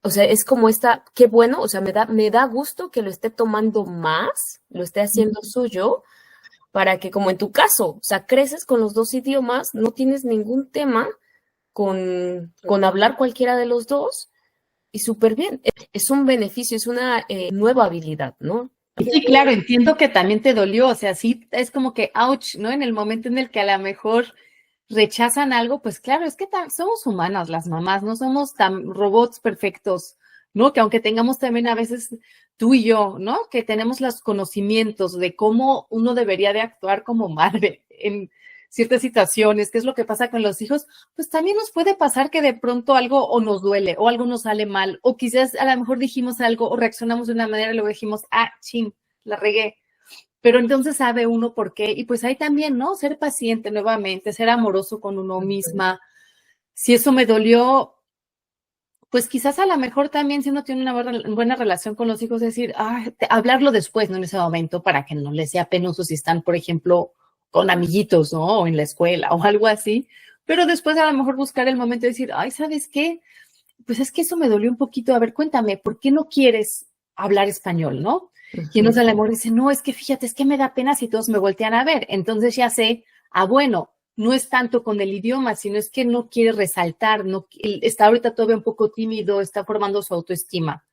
O sea, es como qué bueno, o sea, me da gusto que lo esté tomando más, lo esté haciendo suyo, para que, como en tu caso, o sea, creces con los dos idiomas, no tienes ningún tema con hablar cualquiera de los dos, y súper bien. Es un beneficio, es una nueva habilidad, ¿no? Sí, claro, entiendo que también te dolió, o sea, sí, es como que, ouch, ¿no? En el momento en el que a lo mejor rechazan algo, pues claro, es que somos humanas las mamás, no somos tan robots perfectos, ¿no? Que aunque tengamos también a veces tú y yo, ¿no? Que tenemos los conocimientos de cómo uno debería de actuar como madre en ciertas situaciones, qué es lo que pasa con los hijos, pues también nos puede pasar que de pronto algo o nos duele o algo nos sale mal o quizás a lo mejor dijimos algo o reaccionamos de una manera y luego dijimos, chin, la regué. Pero entonces sabe uno por qué y pues ahí también, ¿no? Ser paciente nuevamente, ser amoroso con uno misma. Si eso me dolió, pues quizás a lo mejor también si uno tiene una buena relación con los hijos, decir, hablarlo después, no en ese momento, para que no les sea penoso si están, por ejemplo, con amiguitos, ¿no? O en la escuela o algo así. Pero después a lo mejor buscar el momento de decir, ¿sabes qué? Pues es que eso me dolió un poquito. A ver, cuéntame, ¿por qué no quieres hablar español, no? Y entonces a lo mejor dice, no, es que fíjate, es que me da pena si todos me voltean a ver. Entonces ya sé, bueno, no es tanto con el idioma, sino es que no quiere resaltar, no, está ahorita todavía un poco tímido, está formando su autoestima.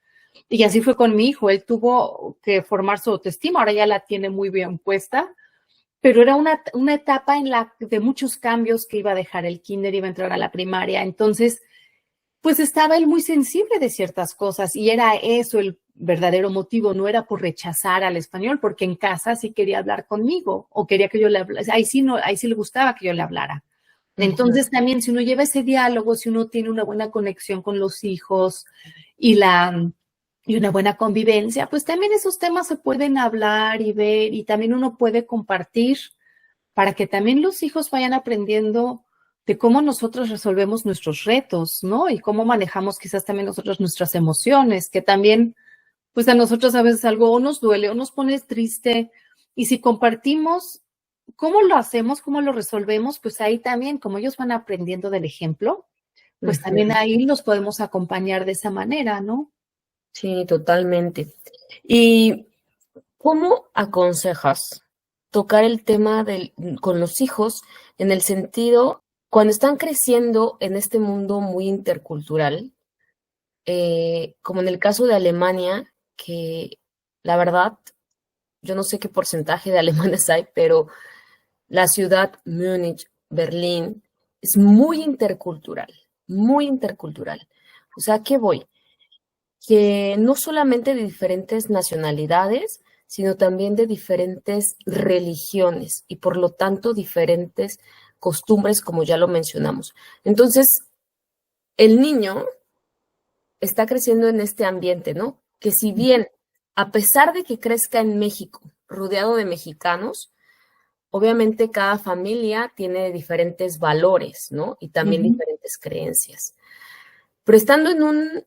Y así fue con mi hijo, él tuvo que formar su autoestima, ahora ya la tiene muy bien puesta, pero era una etapa de muchos cambios que iba a dejar el kinder, iba a entrar a la primaria, entonces pues estaba él muy sensible de ciertas cosas y era eso el verdadero motivo, no era por rechazar al español, porque en casa sí quería hablar conmigo o quería que yo le hablara, ahí sí le gustaba que yo le hablara. Entonces también si uno lleva ese diálogo, si uno tiene una buena conexión con los hijos y una buena convivencia, pues también esos temas se pueden hablar y ver y también uno puede compartir para que también los hijos vayan aprendiendo de cómo nosotros resolvemos nuestros retos, ¿no? Y cómo manejamos quizás también nosotros nuestras emociones, que también, pues a nosotros a veces algo o nos duele o nos pone triste. Y si compartimos cómo lo hacemos, cómo lo resolvemos, pues ahí también, como ellos van aprendiendo del ejemplo, pues también ahí los podemos acompañar de esa manera, ¿no? Sí, totalmente. ¿Y cómo aconsejas tocar el tema con los hijos en el sentido cuando están creciendo en este mundo muy intercultural, como en el caso de Alemania, que la verdad, yo no sé qué porcentaje de alemanes hay, pero la ciudad, Múnich, Berlín, es muy intercultural, muy intercultural. O sea, ¿a qué voy? Que no solamente de diferentes nacionalidades, sino también de diferentes religiones y por lo tanto diferentes costumbres, como ya lo mencionamos. Entonces, el niño está creciendo en este ambiente, ¿no? Que si bien, a pesar de que crezca en México, rodeado de mexicanos, obviamente cada familia tiene diferentes valores, ¿no? Y también Ujú. diferentes creencias. Pero estando en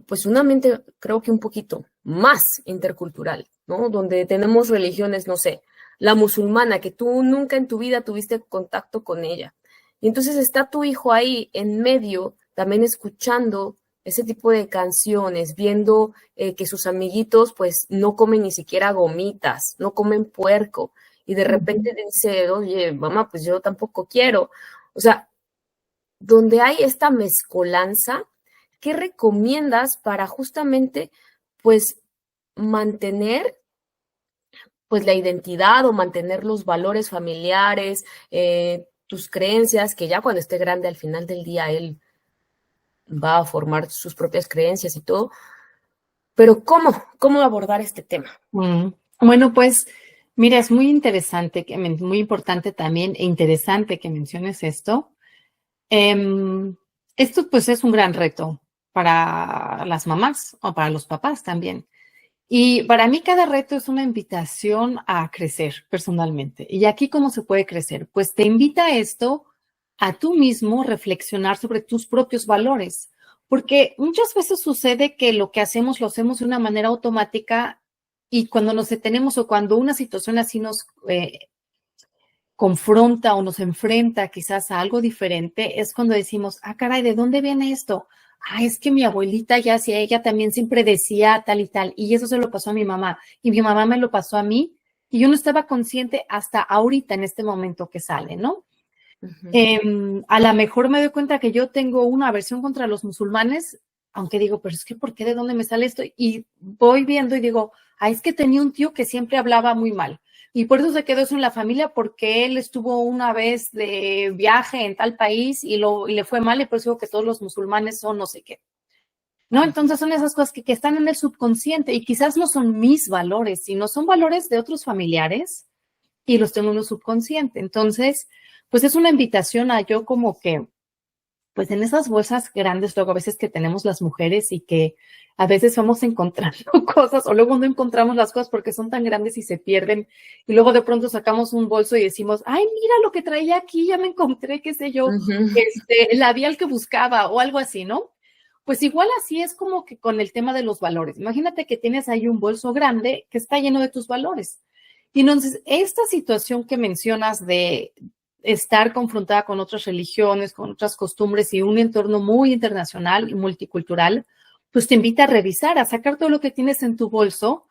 pues un ambiente, creo que un poquito más intercultural, ¿no? Donde tenemos religiones, no sé, la musulmana, que tú nunca en tu vida tuviste contacto con ella. Y entonces está tu hijo ahí en medio, también escuchando ese tipo de canciones, viendo que sus amiguitos pues no comen ni siquiera gomitas, no comen puerco, y de repente dice, oye, mamá, pues yo tampoco quiero. O sea, donde hay esta mezcolanza, ¿qué recomiendas para justamente, pues, mantener, pues, la identidad o mantener los valores familiares, tus creencias, que ya cuando esté grande, al final del día, él va a formar sus propias creencias y todo, pero ¿cómo abordar este tema? Mm. Bueno, pues mira, es muy interesante, muy importante también e interesante que menciones esto. Em, Esto pues es un gran reto para las mamás o para los papás también. Y para mí cada reto es una invitación a crecer personalmente. ¿Y aquí cómo se puede crecer? Pues te invita esto a tú mismo reflexionar sobre tus propios valores, porque muchas veces sucede que lo que hacemos lo hacemos de una manera automática y cuando nos detenemos o cuando una situación así nos confronta o nos enfrenta quizás a algo diferente, es cuando decimos, ah, caray, ¿de dónde viene esto? Ah, es que mi abuelita ya hacía, ella también siempre decía tal y tal, y eso se lo pasó a mi mamá, y mi mamá me lo pasó a mí, y yo no estaba consciente hasta ahorita en este momento que sale, ¿no? Ujú. A lo mejor me doy cuenta que yo tengo una aversión contra los musulmanes, aunque digo, pero es que ¿por qué? ¿De dónde me sale esto? Y voy viendo y digo, ah, es que tenía un tío que siempre hablaba muy mal. Y por eso se quedó eso en la familia, porque él estuvo una vez de viaje en tal país y le fue mal, y por eso digo que todos los musulmanes son no sé qué. ¿No? Entonces son esas cosas que están en el subconsciente y quizás no son mis valores, sino son valores de otros familiares y los tengo en el subconsciente. Entonces, pues es una invitación a yo como que, pues en esas bolsas grandes luego a veces que tenemos las mujeres y que a veces vamos encontrando cosas o luego no encontramos las cosas porque son tan grandes y se pierden y luego de pronto sacamos un bolso y decimos, ay, mira lo que traía aquí, ya me encontré, qué sé yo, Ujú. el labial que buscaba o algo así, ¿no? Pues igual así es como que con el tema de los valores. Imagínate que tienes ahí un bolso grande que está lleno de tus valores. Y entonces, esta situación que mencionas de estar confrontada con otras religiones, con otras costumbres y un entorno muy internacional y multicultural, pues te invita a revisar, a sacar todo lo que tienes en tu bolso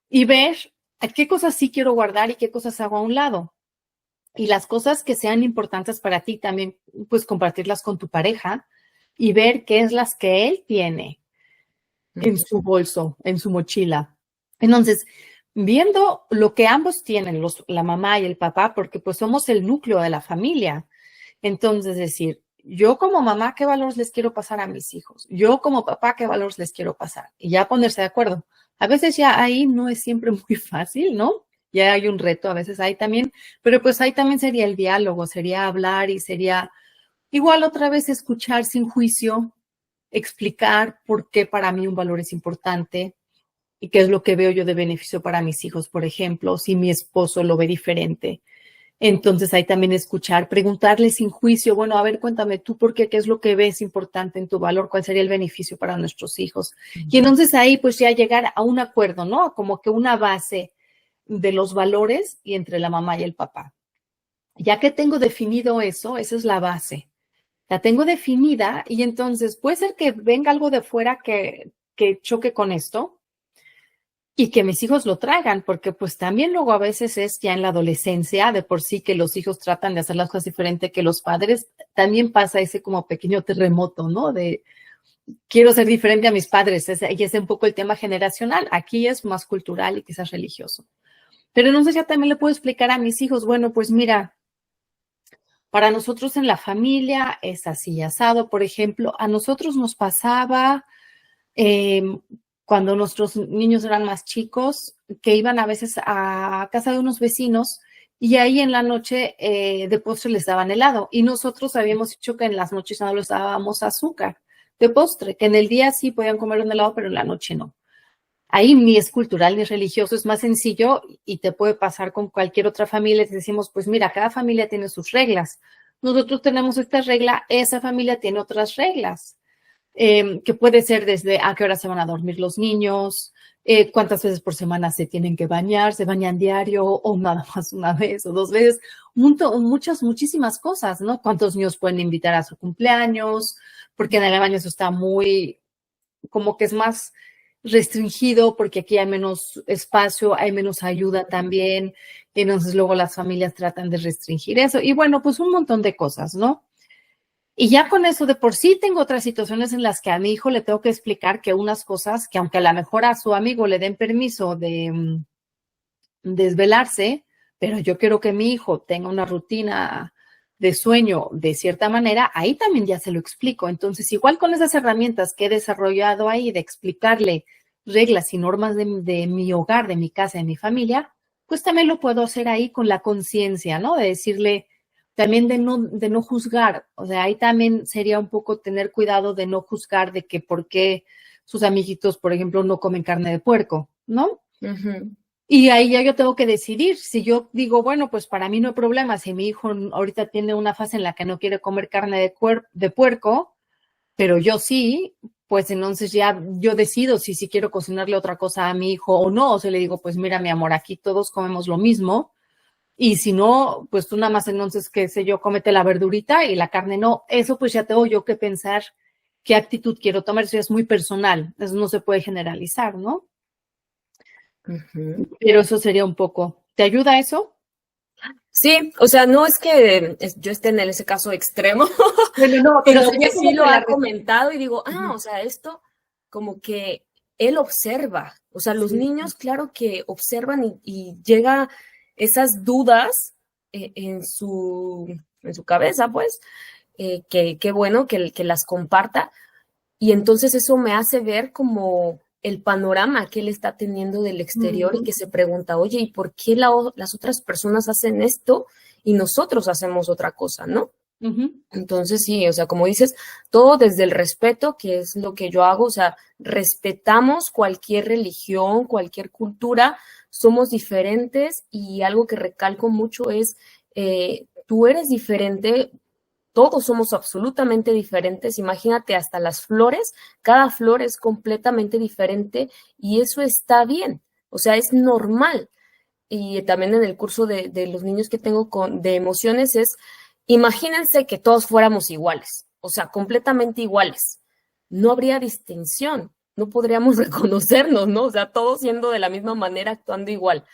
y ver a qué cosas sí quiero guardar y qué cosas hago a un lado. Y las cosas que sean importantes para ti también, pues compartirlas con tu pareja y ver qué es las que él tiene en Ujú. su bolso, en su mochila. Entonces, viendo lo que ambos tienen, la mamá y el papá, porque pues somos el núcleo de la familia. Entonces, decir, yo como mamá, ¿qué valores les quiero pasar a mis hijos? Yo como papá, ¿qué valores les quiero pasar? Y ya ponerse de acuerdo. A veces ya ahí no es siempre muy fácil, ¿no? Ya hay un reto, a veces hay también, pero pues ahí también sería el diálogo, sería hablar y sería igual otra vez escuchar sin juicio, explicar por qué para mí un valor es importante y qué es lo que veo yo de beneficio para mis hijos, por ejemplo, si mi esposo lo ve diferente. Entonces ahí también escuchar, preguntarle sin juicio, bueno, a ver, cuéntame tú por qué, qué es lo que ves importante en tu valor, cuál sería el beneficio para nuestros hijos. Y Ujú. entonces ahí pues ya llegar a un acuerdo, ¿no? Como que una base de los valores y entre la mamá y el papá. Ya que tengo definido eso, esa es la base. La tengo definida y entonces puede ser que venga algo de fuera que choque con esto. y que mis hijos lo traigan, porque pues también luego a veces es ya en la adolescencia, de por sí que los hijos tratan de hacer las cosas diferente que los padres, también pasa ese como pequeño terremoto, ¿no? De quiero ser diferente a mis padres, y es un poco el tema generacional, aquí es más cultural y quizás religioso. Pero entonces ya también le puedo explicar a mis hijos, bueno, pues mira, para nosotros en la familia es así asado, por ejemplo, a nosotros nos pasaba eh, cuando nuestros niños eran más chicos, que iban a veces a casa de unos vecinos y ahí en la noche de postre les daban helado. Y nosotros habíamos dicho que en las noches no les dábamos azúcar de postre, que en el día sí podían comer un helado, pero en la noche no. Ahí ni es cultural ni es religioso, es más sencillo y te puede pasar con cualquier otra familia. Te decimos, pues mira, cada familia tiene sus reglas. Nosotros tenemos esta regla, esa familia tiene otras reglas, que puede ser desde a qué hora se van a dormir los niños, cuántas veces por semana se tienen que bañar, se bañan diario o nada más una vez o dos veces, muchísimas cosas, ¿no? Cuántos niños pueden invitar a su cumpleaños, porque en Alemania eso está muy, como que es más restringido porque aquí hay menos espacio, hay menos ayuda también, entonces luego las familias tratan de restringir eso y bueno, pues un montón de cosas, ¿no? Y ya con eso de por sí tengo otras situaciones en las que a mi hijo le tengo que explicar que unas cosas que aunque a lo mejor a su amigo le den permiso de desvelarse, pero yo quiero que mi hijo tenga una rutina de sueño de cierta manera, ahí también ya se lo explico. Entonces, igual con esas herramientas que he desarrollado ahí de explicarle reglas y normas de mi hogar, de mi casa, de mi familia, pues también lo puedo hacer ahí con la conciencia, ¿no? De decirle también de no juzgar. O sea, ahí también sería un poco tener cuidado de no juzgar de que por qué sus amiguitos, por ejemplo, no comen carne de puerco, ¿no? Ujú. Y ahí ya yo tengo que decidir. Si yo digo, bueno, pues para mí no hay problema. Si mi hijo ahorita tiene una fase en la que no quiere comer carne de puerco, pero yo sí, pues entonces ya yo decido si quiero cocinarle otra cosa a mi hijo o no. O sea, le digo, pues mira, mi amor, aquí todos comemos lo mismo. Y si no, pues tú nada más entonces, qué sé yo, cómete la verdurita y la carne no. Eso pues ya tengo yo que pensar qué actitud quiero tomar. Eso ya es muy personal. Eso no se puede generalizar, ¿no? Ujú. Pero eso sería un poco. ¿Te ayuda eso? Sí, o sea, no es que yo esté en ese caso extremo, Bueno, no, pero sino sería que sí como lo que la ha comentado y digo, Ujú. o sea, esto como que él observa, o sea, los Sí. niños, claro que observan y llega esas dudas en su cabeza, pues, que qué bueno que las comparta, y entonces eso me hace ver como el panorama que él está teniendo del exterior y Ujú, que se pregunta, oye, ¿y por qué las otras personas hacen esto y nosotros hacemos otra cosa, ¿no? ujú, Entonces, sí, o sea, como dices, todo desde el respeto, que es lo que yo hago, o sea, respetamos cualquier religión, cualquier cultura, somos diferentes y algo que recalco mucho es, tú eres diferente, todos somos absolutamente diferentes, imagínate hasta las flores, cada flor es completamente diferente y eso está bien, o sea, es normal. Y también en el curso de los niños que tengo de emociones es, imagínense que todos fuéramos iguales, o sea, completamente iguales. No habría distinción, no podríamos reconocernos, ¿no? O sea, todos siendo de la misma manera, actuando igual.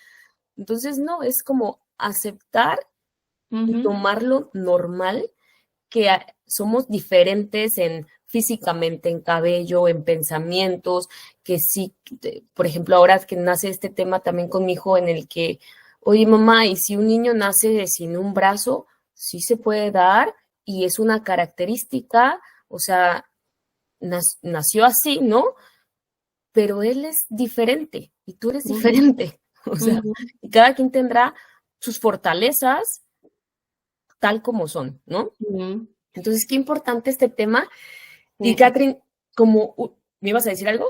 Entonces, no, es como aceptar y ujú, tomarlo normal que somos diferentes en físicamente, en cabello, en pensamientos, que sí, por ejemplo, ahora que nace este tema también con mi hijo en el que, oye mamá, ¿y si un niño nace sin un brazo? Sí se puede dar y es una característica, o sea, nació así, ¿no? Pero él es diferente y tú eres ujú, diferente, o sea, ujú, y cada quien tendrá sus fortalezas tal como son, ¿no? ujú. Entonces, qué importante este tema. Y Sí. Catherine, como, ¿me ibas a decir algo?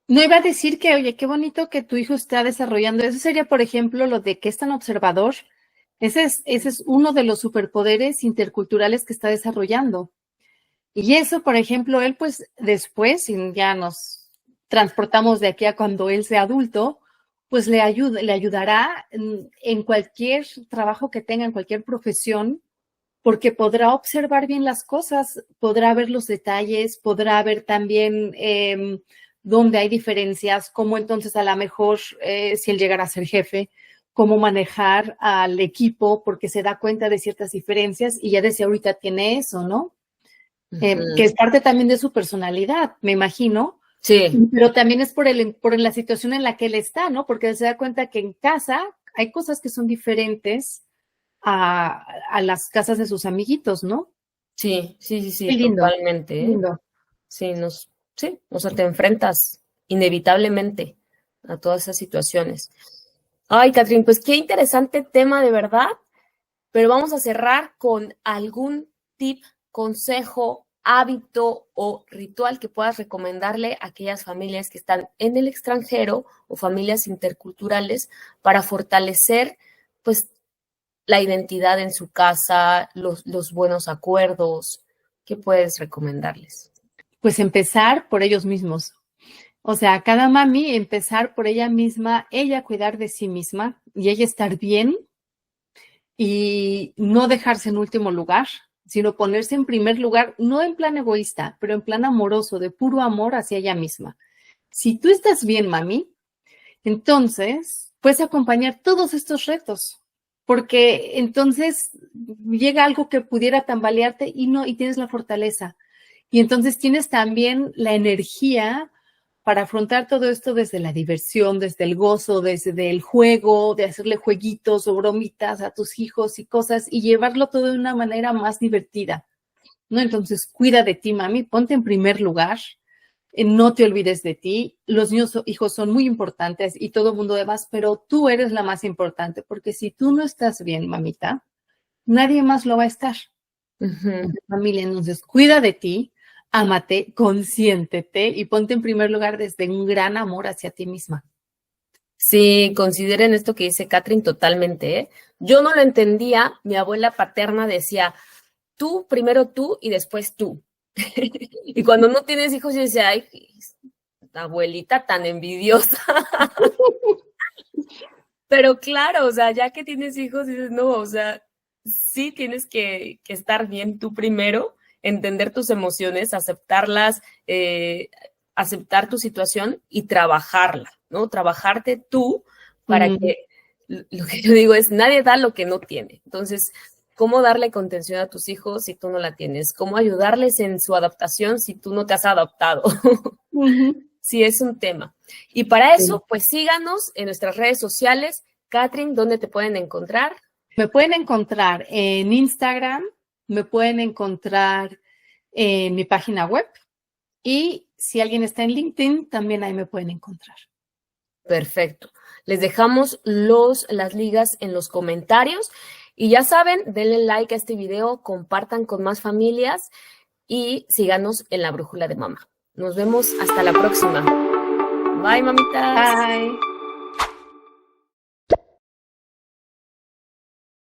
No iba a decir que, oye, qué bonito que tu hijo está desarrollando. Eso sería, por ejemplo, lo de que es tan observador. Ese es uno de los superpoderes interculturales que está desarrollando. Y eso, por ejemplo, él, pues después, si ya nos transportamos de aquí a cuando él sea adulto, pues le ayudará en cualquier trabajo que tenga, en cualquier profesión, porque podrá observar bien las cosas, podrá ver los detalles, podrá ver también donde hay diferencias, cómo entonces a lo mejor si él llegara a ser jefe, cómo manejar al equipo porque se da cuenta de ciertas diferencias y ya desde ahorita tiene eso, ¿no? Que es parte también de su personalidad, me imagino. Sí. Pero también es por la situación en la que él está, ¿no? Porque se da cuenta que en casa hay cosas que son diferentes a las casas de sus amiguitos, ¿no? Sí, Qué lindo, totalmente, ¿eh? lindo. Sí, o sea, te enfrentas inevitablemente a todas esas situaciones. Ay, Catherine, pues qué interesante tema de verdad, pero vamos a cerrar con algún tip, consejo, hábito o ritual que puedas recomendarle a aquellas familias que están en el extranjero o familias interculturales para fortalecer, pues, la identidad en su casa, los buenos acuerdos. ¿Qué puedes recomendarles? Pues empezar por ellos mismos. O sea, cada mami empezar por ella misma, ella cuidar de sí misma y ella estar bien y no dejarse en último lugar, sino ponerse en primer lugar, no en plan egoísta, pero en plan amoroso, de puro amor hacia ella misma. Si tú estás bien, mami, entonces puedes acompañar todos estos retos, porque entonces llega algo que pudiera tambalearte y tienes la fortaleza. Y entonces tienes también la energía para afrontar todo esto desde la diversión, desde el gozo, desde el juego, de hacerle jueguitos o bromitas a tus hijos y cosas y llevarlo todo de una manera más divertida, ¿no? Entonces, cuida de ti, mami, ponte en primer lugar, no te olvides de ti. Los niños, hijos son muy importantes y todo el mundo demás, pero tú eres la más importante, porque si tú no estás bien, mamita, nadie más lo va a estar. Familia, entonces cuida de ti, ámate, consiéntete y ponte en primer lugar desde un gran amor hacia ti misma. Sí, consideren esto que dice Catherine totalmente, ¿eh? Yo no lo entendía, mi abuela paterna decía, tú, primero tú y después tú. Y cuando no tienes hijos, yo decía, ay, abuelita tan envidiosa. Pero claro, o sea, ya que tienes hijos, dices, no, o sea, sí tienes que estar bien tú primero, entender tus emociones, aceptarlas, aceptar tu situación y trabajarla, ¿no? Trabajarte tú para que, lo que yo digo es, nadie da lo que no tiene. Entonces, ¿cómo darle contención a tus hijos si tú no la tienes? ¿Cómo ayudarles en su adaptación si tú no te has adaptado? Sí, es un tema. Y para eso, pues síganos en nuestras redes sociales. Catherine, ¿dónde te pueden encontrar? Me pueden encontrar en Instagram, me pueden encontrar en mi página web y si alguien está en LinkedIn, también ahí me pueden encontrar. Perfecto. Les dejamos las ligas en los comentarios y ya saben, denle like a este video, compartan con más familias y síganos en la Brújula de Mamá. Nos vemos hasta la próxima. Bye, mamitas. Bye.